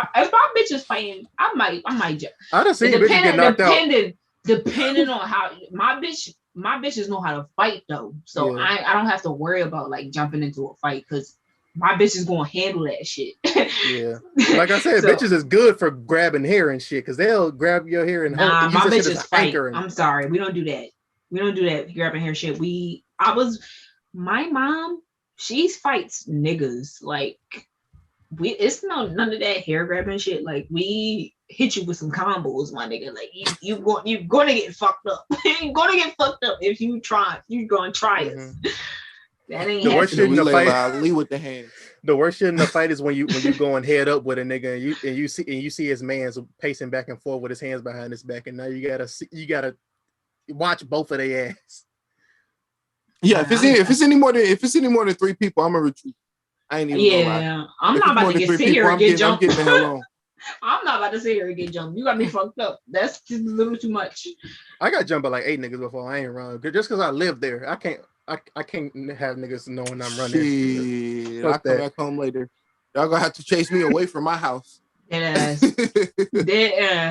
fighting, I might jump. I done seen bitches get knocked out. Depending on how my bitches know how to fight though, so yeah. I don't have to worry about like jumping into a fight because my bitch is gonna handle that shit. Yeah, like I said, bitches is good for grabbing hair and shit because they'll grab your hair and hold. My bitches fight. I'm sorry, we don't do that. We don't do that grabbing hair shit. My mom, she fights niggas like. It's none of that hair grabbing shit. Like we hit you with some combos, my nigga. Like you're gonna get fucked up. You're gonna get fucked up if you try. You're gonna try us. That ain't the worst shit in the fight. Lead with the hands. The worst shit in the fight is when you going head up with a nigga and you see his man's pacing back and forth with his hands behind his back, and now you gotta watch both of their ass. Yeah, if it's any more than 3 people, I'm gonna retreat. I ain't even gonna lie. I'm not about to sit here and get jumped. I'm getting the hell on. I'm not about to sit here and get jumped. You got me fucked up. That's just a little too much. I got jumped by like 8 niggas before. I ain't run. Just because I live there, I can't have niggas knowing I'm running. Shit, I'll come back home later. Y'all gonna have to chase me away from my house.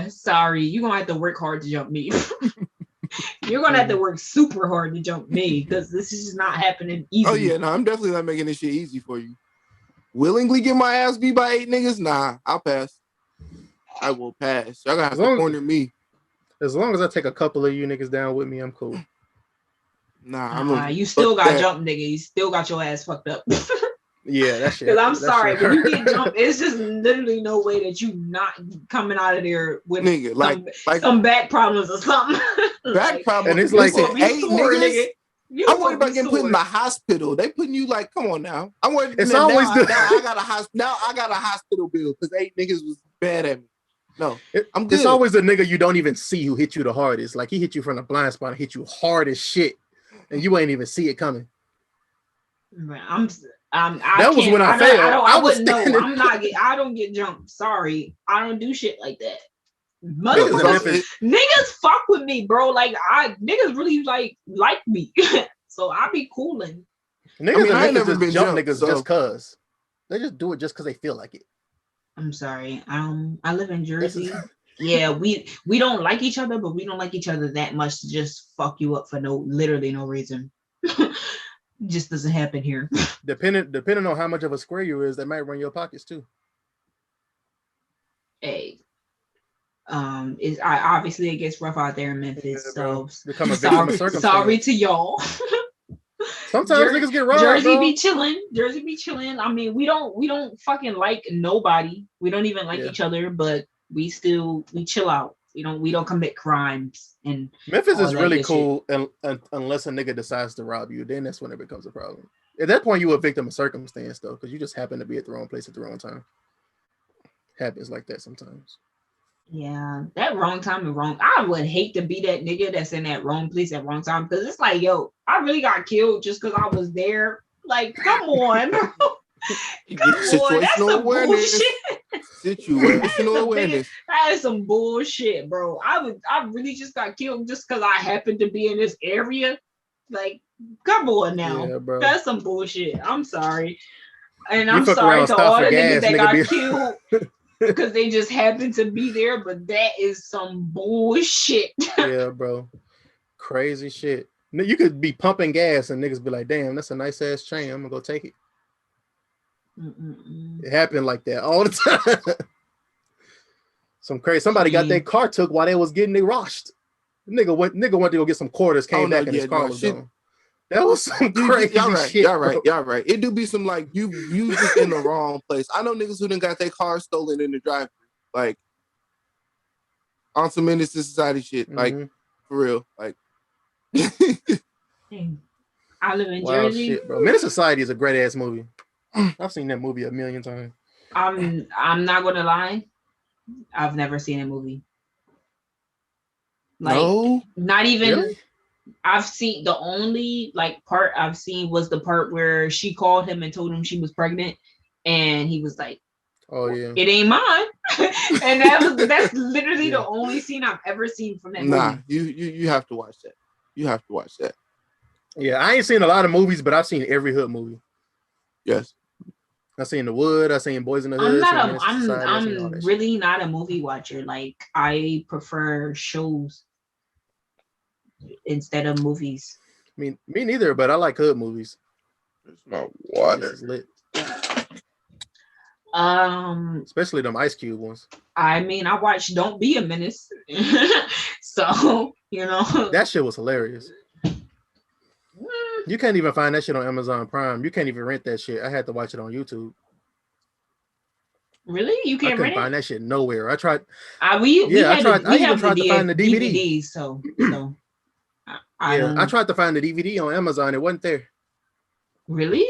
Sorry, you're gonna have to work hard to jump me. You're gonna have to work super hard to jump me because this is just not happening easy. Oh yeah, no, I'm definitely not making this shit easy for you. Willingly get my ass beat by 8 niggas? Nah, I'll pass. I will pass. Y'all gonna have to corner me. As long as I take a couple of you niggas down with me, I'm cool. Nah, you still got jumped, nigga. You still got your ass fucked up. Yeah, that shit. Because I'm sorry, when you get jumped, it's just literally no way that you not coming out of there with nigga, like some back problems or something. Back problems. And it's like 8 niggas. I'm worried about getting put in the hospital. They putting you like, come on now. I'm worried. It's always I got a hospital bill because 8 niggas was bad at me. No, I'm good. It's always the nigga you don't even see who hit you the hardest. Like he hit you from the blind spot and hit you hard as shit, and you ain't even see it coming. Man, That was when I failed. I wouldn't know. I don't get jumped. Sorry. I don't do shit like that. Niggas fuck with me, bro. Like niggas really like me. So I be cooling. Niggas I ain't never been jump niggas just cause. They just do it just cause they feel like it. I'm sorry. I live in Jersey. Yeah, we don't like each other, but we don't like each other that much to just fuck you up for literally no reason. Just doesn't happen here. Depending on how much of a square you is, that might run your pockets too. Hey. Obviously it gets rough out there in Memphis. Yeah, so become a victim of circumstance. Sorry to y'all. Sometimes niggas get robbed. Jersey be chilling. I mean, we don't fucking like nobody. We don't even like each other, but we chill out. We don't commit crimes. And Memphis is really cool unless a nigga decides to rob you. Then that's when it becomes a problem. At that point, you a victim of circumstance though, because you just happen to be at the wrong place at the wrong time. Happens like that sometimes. Yeah, that wrong time and wrong. I would hate to be that nigga that's in that wrong place at wrong time, because it's like, yo, I really got killed just because I was there. Like, come on, bro. Situational awareness. Situational awareness. That is some bullshit, bro. I really just got killed just because I happened to be in this area. Like, come on now. Bro. That's some bullshit. I'm sorry. And I'm sorry to all the niggas that got killed. Because they just happen to be there, but that is some bullshit. Yeah, bro. Crazy shit. You could be pumping gas and niggas be like, damn, that's a nice ass chain. I'm gonna go take it. It happened like that all the time. Somebody got their car took while they was getting it washed. Nigga went to go get some quarters, came back and his car was gone. That was some crazy shit. Y'all right. It do be some like you just in the wrong place. I know niggas who done got their car stolen in the drive-thru, like on some innocent society shit, like for real. Like I live in Jersey. Shit, bro. Menace Society is a great ass movie. I've seen that movie a million times. I'm not gonna lie. I've never seen a movie. Like, no? Not even. Really? I've seen the only part I've seen was the part where she called him and told him she was pregnant, and he was like, "Oh yeah, it ain't mine." And that's literally the only scene I've ever seen from that movie. Nah, you have to watch that. You have to watch that. Yeah, I ain't seen a lot of movies, but I've seen every hood movie. Yes. I've seen The Wood. I've seen Boys in the Hood. I'm really not a movie watcher. Like, I prefer shows instead of movies. I mean, me neither, but I like hood movies. It's my water. It's lit. Especially them Ice Cube ones. I mean, I watched Don't Be a Menace. So, that shit was hilarious. You can't even find that shit on Amazon Prime. You can't even rent that shit. I had to watch it on YouTube. Really? You can't rent it? I couldn't find that shit nowhere. I tried. I even tried to find the DVD. So I tried to find the DVD on Amazon. It wasn't there. Really?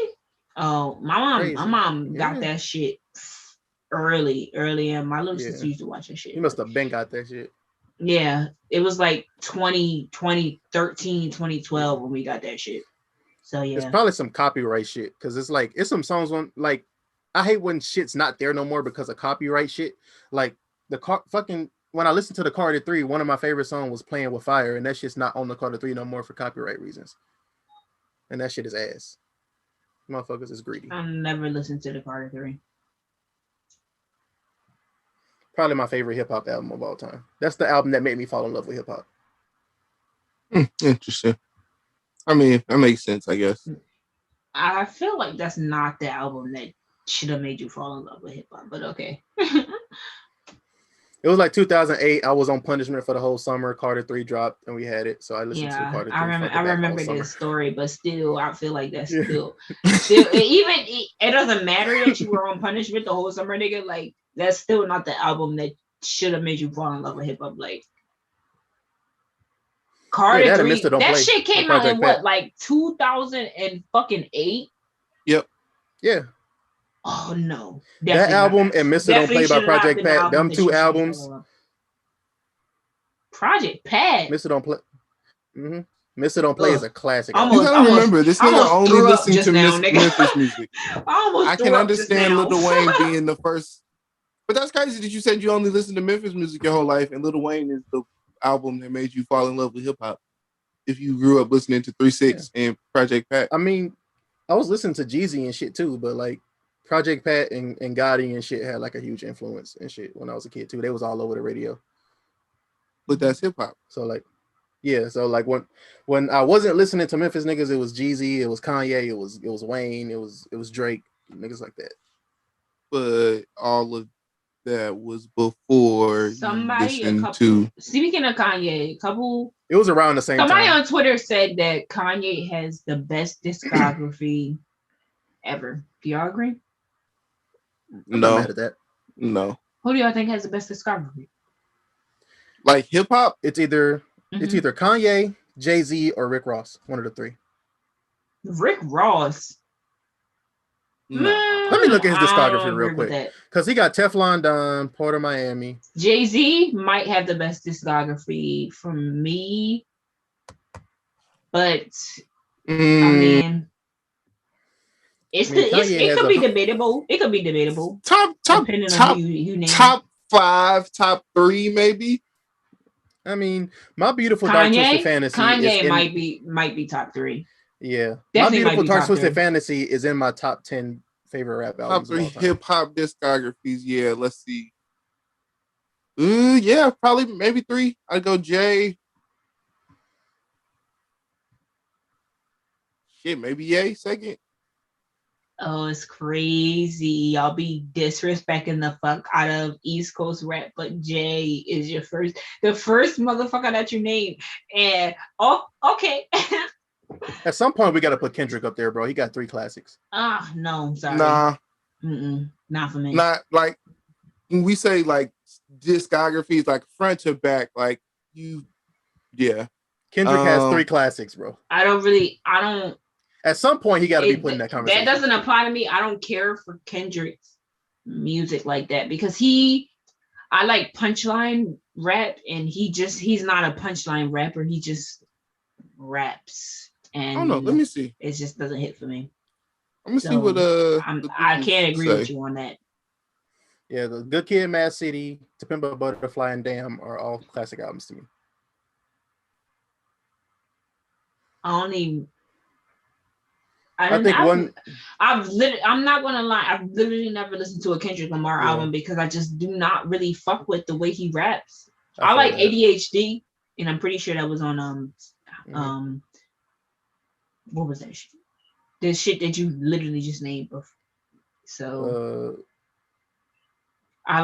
Oh, my mom got that shit early, and my little sister used to watch that shit. You must have been got that shit. Yeah, it was like 2013, 2012 when we got that shit. So yeah, it's probably some copyright shit, because it's some songs on, like, I hate when shit's not there no more because of copyright shit. Like when I listened to the Carter 3, one of my favorite songs was Playing with Fire, and that shit's not on the Carter 3 no more for copyright reasons. And that shit is ass. Motherfuckers is greedy. I never listened to the Carter 3. Probably my favorite hip hop album of all time. That's the album that made me fall in love with hip hop. Interesting. I mean, that makes sense, I guess. I feel like that's not the album that should have made you fall in love with hip hop, but okay. It was like 2008. I was on punishment for the whole summer. Carter 3 dropped, and we had it. So I listened to Carter 3. I remember this story, but still, I feel like that's still it doesn't matter that you were on punishment the whole summer, nigga. Like, that's still not the album that should have made you fall in love with hip hop. Like, Carter 3, that shit came out in what, like 2008? Yep. Yeah. Oh no. That album and Mr. Don't Play by Project Pat, them two albums. Project Pat. Mr. Don't Play. Mm-hmm. Mr. Don't Play is Ugh. a classic. Almost- You gotta remember, this nigga almost only threw up listened just to now, nigga. Memphis music. I almost I threw can up just understand now. Lil Wayne being the first, but that's crazy that you said you only listened to Memphis music your whole life, and Lil Wayne is the album that made you fall in love with hip hop. If you grew up listening to 3-6 and Project Pat, I mean, I was listening to Jeezy and shit too, but like Project Pat and Gotti and shit had like a huge influence and shit when I was a kid too. They was all over the radio. but that's hip hop. So like, yeah. So like when I wasn't listening to Memphis niggas, it was Jeezy, it was Kanye, it was Wayne, it was Drake, niggas like that. But all of that was before Somebody, you a listened couple. to. Speaking of Kanye, a couple. It was around the same Somebody time. on Twitter said that Kanye has the best discography ever. Do y'all agree? I'm not No, mad at that. no, Who do y'all think has the best discography? like hip hop. It's either Mhm. Kanye, Jay-Z, or Rick Ross. One of the three. Rick Ross. No, Let me look at his I discography don't real agree with quick. that. Because he got Teflon Don, Port of Miami. Jay-Z might have the best discography for me, but I mean, I mean, Kanye it has could a- be debatable. It could be debatable top depending on who you name. top 5, top 3, maybe. I mean, My Beautiful Dark Twisted Kanye, Fantasy Kanye is in, might be top 3. yeah. Definitely My might Beautiful be Dark top Twisted 3. Fantasy is in my top 10 favorite rap Top albums of 3 all time. hip hop discographies. Yeah, let's see. Yeah, probably maybe 3. I'd go Jay. Shit, maybe Ye second. Oh, it's crazy. Y'all be disrespecting the fuck out of East Coast rap, but Jay is the first motherfucker that you named. And okay. At some point, we got to put Kendrick up there, bro. He got 3 classics. No, sorry. Nah, Not for me. not like when we say like discographies, like front to back, like yeah. Kendrick has 3 classics, bro. I don't. At some point, he got to be put in that conversation. That doesn't apply to me. I don't care for Kendrick's music like that because I like punchline rap, and he's not a punchline rapper. He just raps, and I don't know. Let me see. it just doesn't hit for me. Let me see what the I can't agree say. with you on that. Yeah, the Good Kid, Mad City, To Pimp a Butterfly, and Damn are all classic albums to me. I'm not gonna lie. I've literally never listened to a Kendrick Lamar album because I just do not really fuck with the way he raps. I like ADHD, and I'm pretty sure that was on what was that shit? The shit that you literally just named before. So I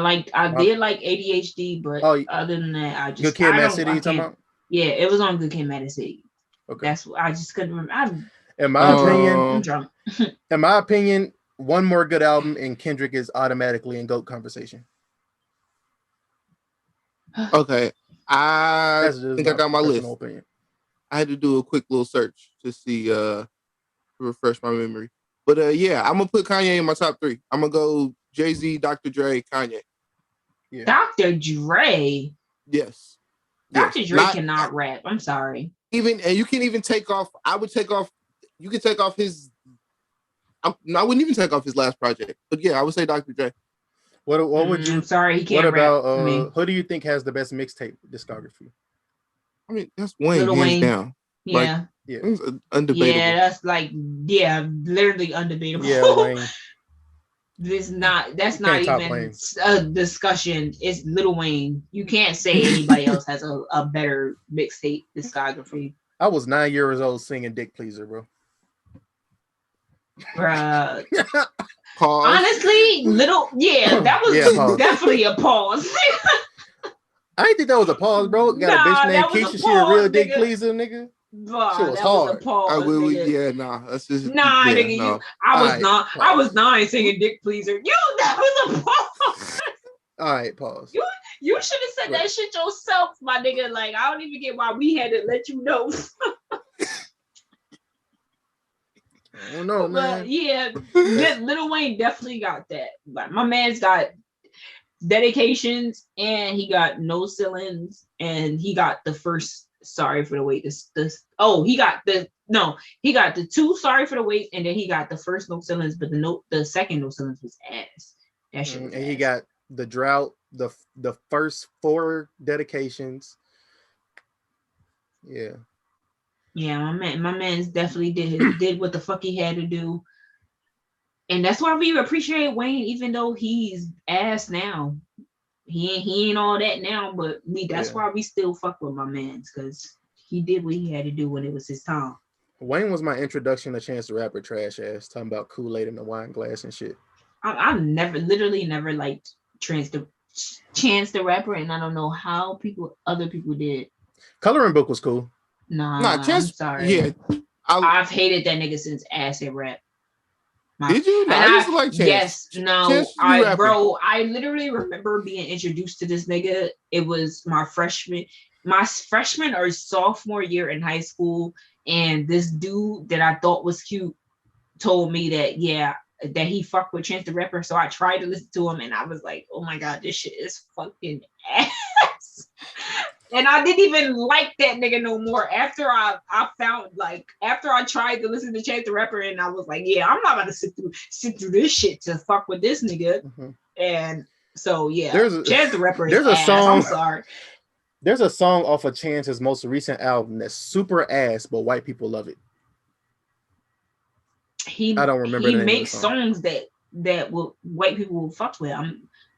did like ADHD, but other than that, I just Good Kid, Mad City. You talking about? Yeah, it was on Good Kid, Mad City. Okay, that's what I just couldn't remember. In my opinion, I'm drunk. In my opinion, one more good album and Kendrick is automatically in GOAT conversation. Okay, I think I got my list. Opinion. I had to do a quick little search to see to refresh my memory. But yeah, I'm gonna put Kanye in my top 3. I'm gonna go Jay-Z, Dr. Dre, Kanye. Yeah. Dr. Dre. Yes. Dr. Dre cannot rap. I'm sorry. And you can even take off. I would take off. You can take off his. I wouldn't even take off his last project. But yeah, I would say Dr. Dre. What would you? Sorry, he can't. What about rap who do you think has the best mixtape discography? I mean, that's Wayne, Little hands Wayne. down. Yeah. Like, yeah. It's undebatable. Yeah, that's like literally undebatable. Yeah, Wayne. That's not even a discussion. It's Lil Wayne. You can't say anybody else has a better mixtape discography. I was 9 years old singing Dick Pleaser, bro. Bruh. Pause. Honestly, that was definitely a pause. I didn't think that was a pause, bro. Got a bitch named Keisha. She a real Dick Pleaser, nigga. Bruh, shit was hard. That's just nigga. No. I was 9 singing Dick Pleaser. That was a pause. All right, pause. You should have said that shit yourself, my nigga. Like, I don't even get why we had to let you know. I don't know, man. But yeah, Lil Wayne definitely got that. Like, my man's got dedications, and he got no ceilings, and he got the first Sorry for the Wait. He got the 2 Sorry for the Wait, and then he got the first No Ceilings, but the second No Ceilings was ass. That shit was And ass. he got the Drought, the first 4 dedications. Yeah. Yeah, my man's definitely did what the fuck he had to do. And that's why we appreciate Wayne, even though he's ass now. He ain't all that now, but that's why we still fuck with my man's, because he did what he had to do when it was his time. Wayne was my introduction to Chance the Rapper trash ass, talking about Kool-Aid in the wine glass and shit. I literally never liked Chance the Rapper, and I don't know how other people did. Coloring Book was cool. Nah, Chance, I'm sorry. Yeah, I've hated that nigga since Acid Rap. Did you? No, I used to like Chance. Yes, no, Chance I literally remember being introduced to this nigga. It was my freshman or sophomore year in high school, and this dude that I thought was cute told me that he fucked with Chance the Rapper. So I tried to listen to him, and I was like, oh my god, this shit is fucking ass. And I didn't even like that nigga no more after I tried to listen to Chance the Rapper, and I was like, yeah, I'm not about to sit through this shit to fuck with this nigga. Mm-hmm. And so Chance the Rapper is ass. I'm sorry. There's a song off of Chance's most recent album that's super ass, but white people love it. I don't remember. He makes songs that white people will fuck with.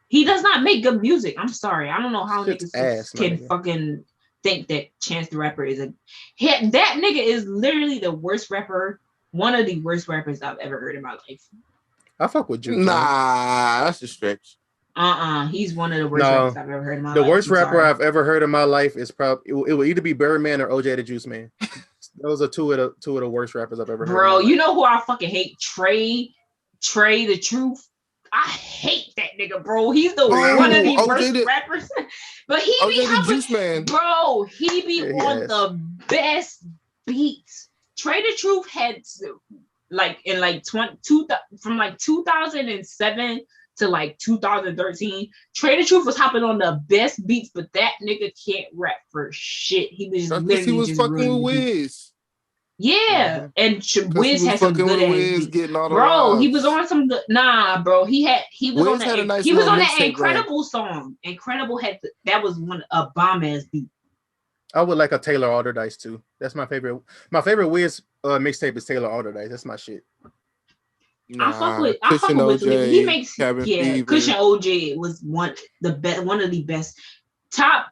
He does not make good music. I'm sorry. I don't know how niggas can fucking think that Chance the Rapper is that nigga is literally the worst rapper, one of the worst rappers I've ever heard in my life. I fuck with you. Nah, that's a stretch. He's one of the worst rappers I've ever heard in my life. The worst rapper I've ever heard in my life is probably it will either be Birdman or OJ the Juice Man. Those are two of the worst rappers I've ever heard. Bro, you know who I fucking hate? Trey the Truth. I hate that nigga, bro. He's one of the worst rappers. But he be having, bro, he be on the best beats. Trey the Truth had from 2007 to 2013. Trey the Truth was hopping on the best beats, but that nigga can't rap for shit. He was fucking with Wiz. Yeah, and Wiz had some good ass beats. Bro, he was on some good. Nah, bro, he was on that Incredible song. Incredible that was a bomb ass beat. I would like a Taylor Alderdice too. That's my favorite. My favorite Wiz mixtape is Taylor Alderdice. That's my shit. I fuck with OJ, he makes Kush and OJ was one of the best top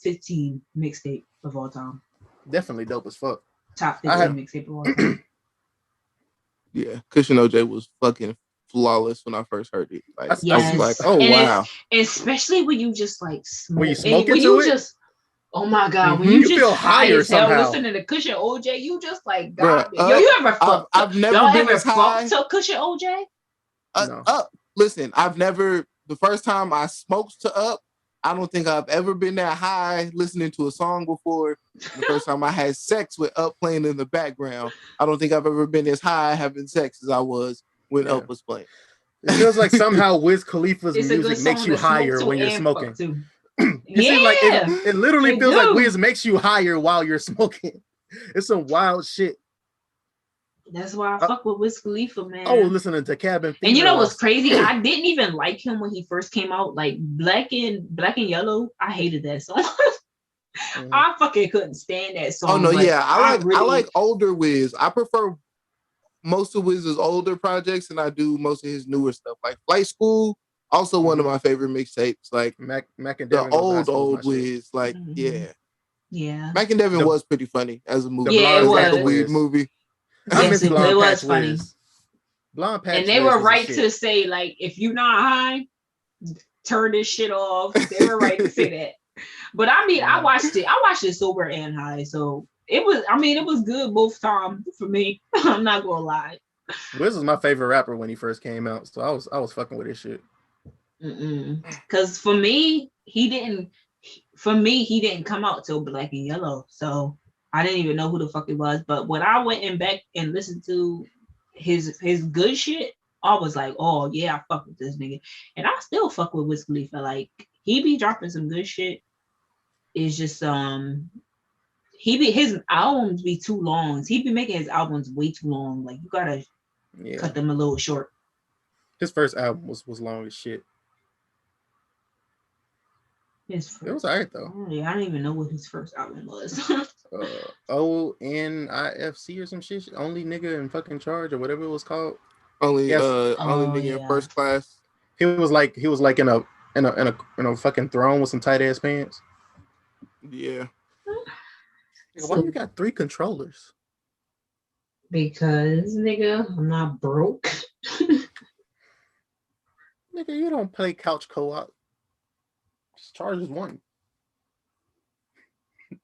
15 mixtape of all time. Definitely dope as fuck. Top 15 mixtape of all time. Yeah, Kush and OJ was fucking flawless when I first heard it. I was like, oh and wow. Especially when you just smoke. When you smoke into it? Oh my god! Mm-hmm. When you just feel higher somehow. Listening to Kush and OJ, you just like God. You ever fucked? I've never been as high to Kush and OJ. No. Listen, I've never. The first time I smoked to Up, I don't think I've ever been that high listening to a song before. The first time I had sex with Up playing in the background, I don't think I've ever been as high having sex as I was when Up was playing. It feels like somehow Wiz Khalifa's music makes you higher when you're smoking. It literally feels like Wiz makes you higher while you're smoking. It's some wild shit. That's why I fuck with Wiz Khalifa, man. Oh, listening to Cabin Fever. And you know what's crazy? I didn't even like him when he first came out. Like Black and Yellow, I hated that song. Mm-hmm. I fucking couldn't stand that song. Oh no, yeah, I like older Wiz. I prefer most of Wiz's older projects, and I do most of his newer stuff. Like Flight School. Also, one of my favorite mixtapes, like Mac and the old Wiz, like yeah. Mac and Devin was pretty funny as a movie. Yeah, it was like a weird movie. Yes, it was funny. Blonde Patch, and they were right to say like, if you're not high, turn this shit off. They were right to say that. But I mean, I watched it sober and high, so it was. I mean, it was good both times for me. I'm not gonna lie. Wiz was my favorite rapper when he first came out, so I was fucking with his shit. Because for me, he didn't come out till Black and Yellow, so I didn't even know who the fuck it was. But when I went back and listened to his good shit, I was like, oh yeah, I fuck with this nigga. And I still fuck with Wiz Khalifa. Like, he be dropping some good shit. It's just his albums be too long. He be making his albums way too long. Like you gotta cut them a little short. His first album was long as shit. It was alright though. I don't even know what his first album was. ONIFC or some shit. Only nigga in fucking charge or whatever it was called. Only nigga in first class. He was like in a fucking throne with some tight ass pants. Yeah. Why you got 3 controllers? Because nigga, I'm not broke. Nigga, you don't play couch co-op. Just charge is 1.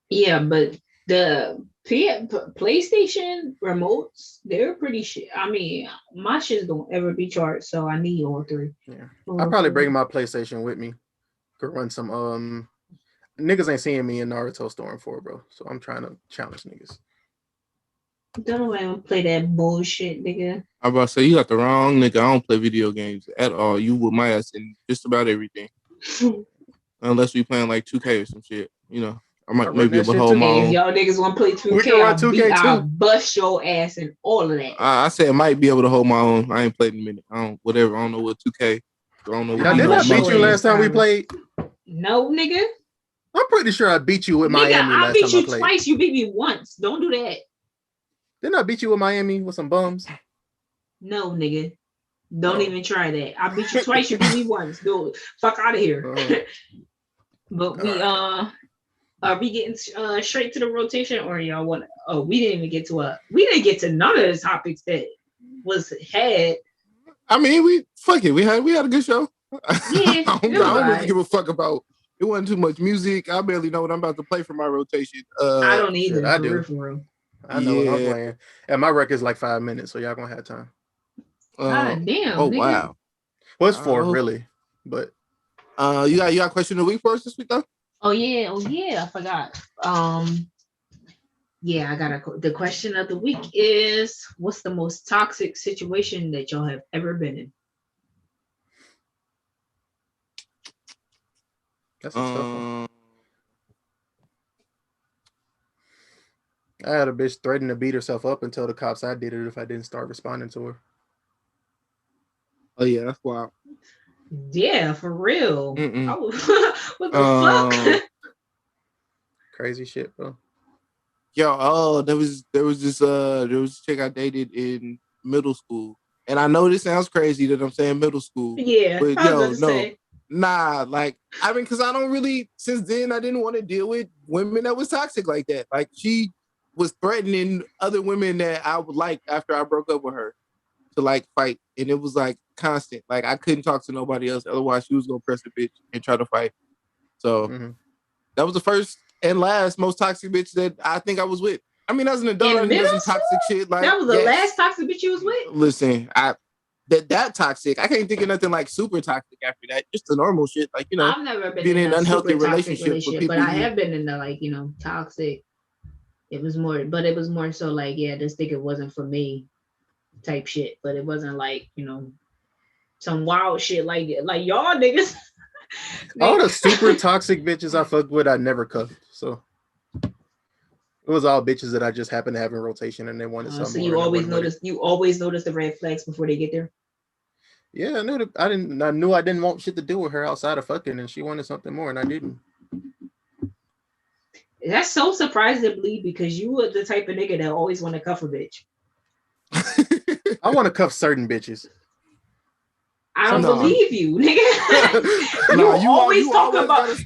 Yeah, but the PlayStation remotes, they're pretty shit. I mean, my shits don't ever be charged, so I need all 3. Yeah, I'll probably bring my PlayStation with me. Could run some niggas ain't seeing me in Naruto Storm 4, bro. So I'm trying to challenge niggas. Don't even play that bullshit, nigga. I'm about to say you got the wrong nigga. I don't play video games at all. You with my ass in just about everything. Unless we playing like 2K or some shit. You know, I might maybe be able to hold my own. If y'all niggas want to play 2K, We can run 2K I'll too. bust your ass and all of that. I said I might be able to hold my own. I ain't played in a minute. I don't know what 2K. I don't know what. Now, didn't I beat you last time we played? No, nigga. I'm pretty sure I beat you with Miami last time I played. I beat you twice. You beat me once. Don't do that. Didn't I beat you with Miami with some bums? No, nigga. Don't even try that. I beat you twice. You beat me once. Dude, fuck out of here. But we are we getting straight to the rotation, or y'all want? Oh, we didn't get to none of the topics that was had. I mean, we had a good show. Yeah, I don't really give a fuck about. It wasn't too much music. I barely know what I'm about to play for my rotation. I don't either. I do. For real. I know what I'm playing. And my record's like 5 minutes, so y'all gonna have time. God damn. Oh nigga. wow. Well, it's 4 really, but you got question of the week for us this week though? Oh yeah, I forgot. Yeah, I got the question of the week is, what's the most toxic situation that y'all have ever been in? that's a tough one. I had a bitch threaten to beat herself up and tell the cops I did it if I didn't start responding to her. Oh yeah, that's wild. Yeah, for real. What the fuck? Crazy shit, bro. Yo, there was this chick I dated in middle school, and I know this sounds crazy that I'm saying middle school. Yeah, but like I mean, because I don't really. Since then, I didn't want to deal with women that was toxic like that. Like she was threatening other women that I would like after I broke up with her to like fight, and it was like constant. Like I couldn't talk to nobody else, otherwise she was gonna press a bitch and try to fight. So that was the first and last most toxic bitch that I think I was with. I mean, as an adult, I did some toxic shit. Like that was the last toxic bitch you was with. Listen, that toxic. I can't think of nothing like super toxic after that. Just the normal shit, like I've never been in an unhealthy relationship with people, but I have been in the toxic. It was more so like, yeah, this nigga wasn't for me type shit, but it wasn't like some wild shit like y'all niggas. All the super toxic bitches I fucked with, I never cuffed. So it was all bitches that I just happened to have in rotation, and they wanted something. So you always notice the red flags before they get there. Yeah, I knew I didn't want shit to do with her outside of fucking, and she wanted something more, and I didn't. That's so surprisingly because you were the type of nigga that always want to cuff a bitch. I want to cuff certain bitches. I don't believe you, nigga.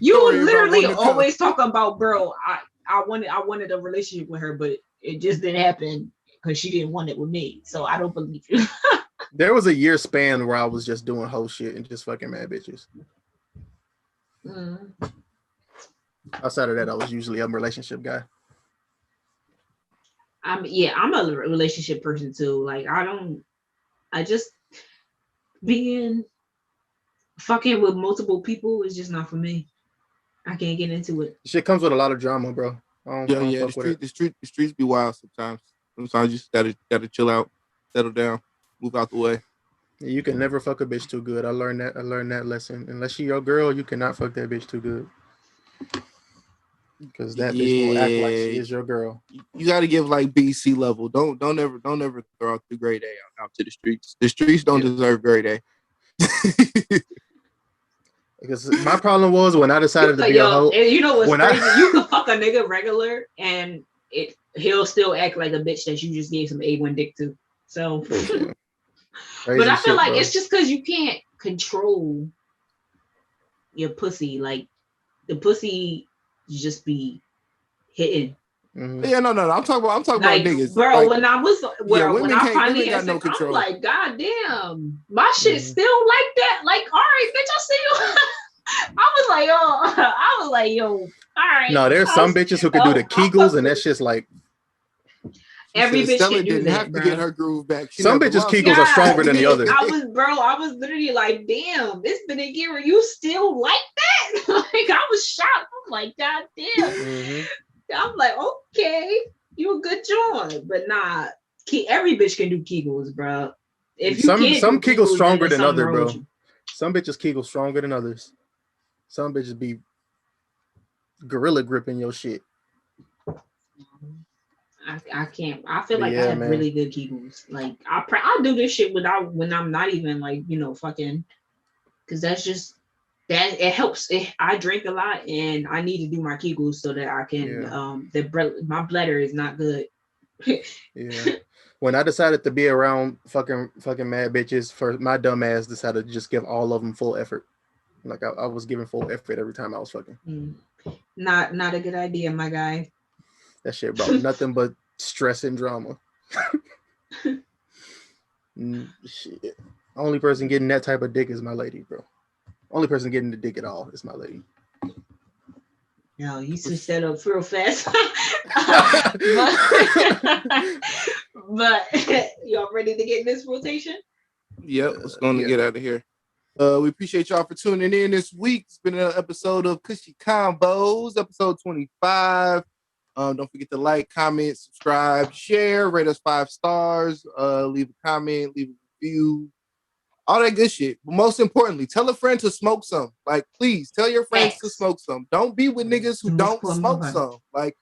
You literally always talk about, bro. I wanted a relationship with her, but it just didn't happen because she didn't want it with me. So I don't believe you. There was a year span where I was just doing whole shit and just fucking mad bitches. Outside of that, I was usually a relationship guy. I'm a relationship person too. Like I just being fucking with multiple people is just not for me. I can't get into it. Shit comes with a lot of drama, bro. The streets be wild sometimes. Sometimes you just gotta chill out, settle down, move out the way. You can never fuck a bitch too good. I learned that lesson. Unless she your girl, you cannot fuck that bitch too good. Because that bitch will act like she is your girl. You got to give like BC level. Don't ever throw out the grade A out to the streets. The streets don't deserve grade A. Because my problem was when I decided to be a hoe. You know what's crazy? You can fuck a nigga regular and he'll still act like a bitch that you just gave some A1 dick to. So, but I feel like it's just because you can't control your pussy. Like the pussy just be hitting. Mm-hmm. Yeah, no. I'm talking about niggas, bro. Like, when I finally got no control. I'm like, God damn, my shit still like that. Like, all right, bitch, I see you. I was like, yo, all right. No, there's some bitches who can do the Kegels, and that's just like every bitch Stella can do didn't that, have to get her groove back. Some bitches Kegels are stronger than the others. I was literally like, damn, it's been a year. You still like that? Like, I was shocked. I'm like, God damn. Mm-hmm. I'm like, okay, you a good joint, but nah. Every bitch can do Kegels, bro. If you some Kegels stronger than others, bro. Some bitches Kegel stronger than others. Some bitches be gorilla gripping your shit. I can't. I feel like I have really good Kegels. Like I'll do this shit when I'm not even like, you know, fucking, because that's just that it helps. I drink a lot and I need to do my Kegels so that I can my bladder is not good. Yeah. When I decided to be around fucking mad bitches, for my dumb ass decided to just give all of them full effort. Like I was giving full effort every time I was fucking. Not a good idea, my guy. That shit brought nothing but stress and drama. Shit. Only person getting that type of dick is my lady, bro. Only person getting the dick at all is my lady. No, you switched that up real fast. but y'all ready to get in this rotation? Yep, let's go and get out of here. We appreciate y'all for tuning in this week. It's been an episode of Kushy Konvos, episode 25. Don't forget to like, comment, subscribe, share, rate us 5 stars, leave a comment, leave a review, all that good shit. But most importantly, tell a friend to smoke some. Like, please tell your friends to smoke some. Don't be with niggas who don't smoke some. Like,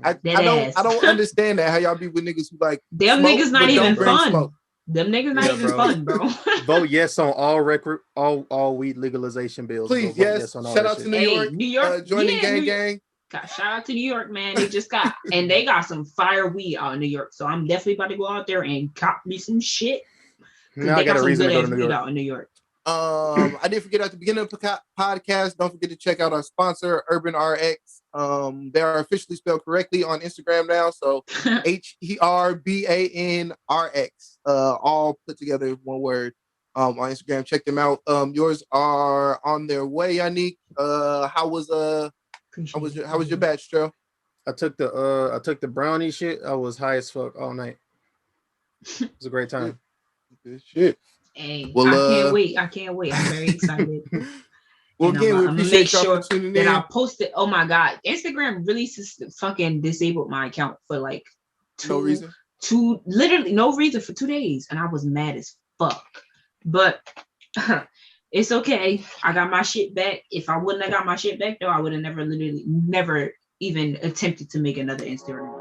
I don't understand that, how y'all be with niggas who like them smoke, niggas not even fun. Smoke. Them niggas not even fun, bro. Vote yes on all weed legalization bills. Please, yes. Shout out to New York. Joining gang. Shout out to New York, man. They just got and they got some fire weed out in New York. So I'm definitely about to go out there and cop me some shit. Now I got a reason to go to New York. Out in New York. I did forget at the beginning of the podcast. Don't forget to check out our sponsor, Urban RX. They are officially spelled correctly on Instagram now. So HERBANRX, all put together in one word. On Instagram, check them out. Yours are on their way, Yannick. How was your batch, Joe? I took the brownie shit. I was high as fuck all night. It was a great time. Good shit. Hey, I can't wait. I'm very excited. Well, again, we appreciate y'all for tuning in. I'll post it. Oh my god, Instagram really fucking disabled my account for like literally no reason for 2 days, and I was mad as fuck. But it's okay. I got my shit back. If I wouldn't have got my shit back though, I would have never even attempted to make another Instagram.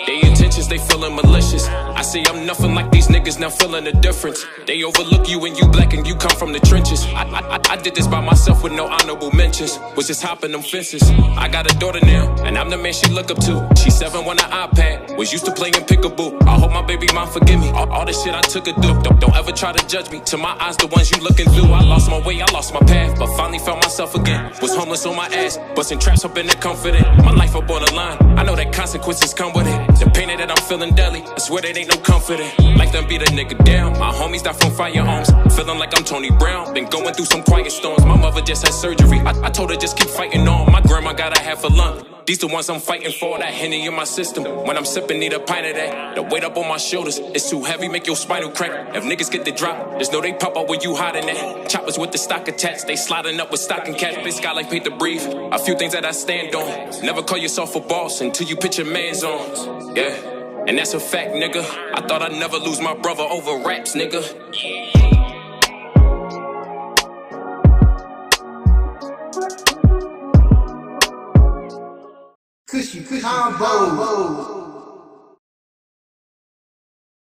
They intentions, they feeling malicious. I see I'm nothing like these niggas, now feeling the difference. They overlook you and you black and you come from the trenches. I did this by myself with no honorable mentions. Was just hopping them fences. I got a daughter now, and I'm the man she look up to. She's 7 on an iPad, was used to playing pickaboo. I hope my baby mom forgive me. All the shit I took her through. Don't ever try to judge me. To my eyes, the ones you looking through. I lost my way, I lost my path, but finally found myself again. Was homeless on my ass, busting traps up in the confident. My life up on the line, I know that consequences come with it. The pain that I'm feeling deadly, I swear that ain't no comfort in. Life done beat a nigga down. My homies died from firearms. Feeling like I'm Tony Brown. Been going through some quiet storms. My mother just had surgery. I told her just keep fighting on. My grandma got a half a lung. These the ones I'm fighting for, that Henny in my system. When I'm sipping, need a pint of that. The weight up on my shoulders, it's too heavy, make your spinal crack. If niggas get the drop, just know they pop up when you hiding that. Choppers with the stock attached, they sliding up with stocking caps. Bitch got like paid to breathe. A few things that I stand on. Never call yourself a boss until you put your man's on. Yeah, and that's a fact, nigga. I thought I'd never lose my brother over raps, nigga. Kushy Konvos.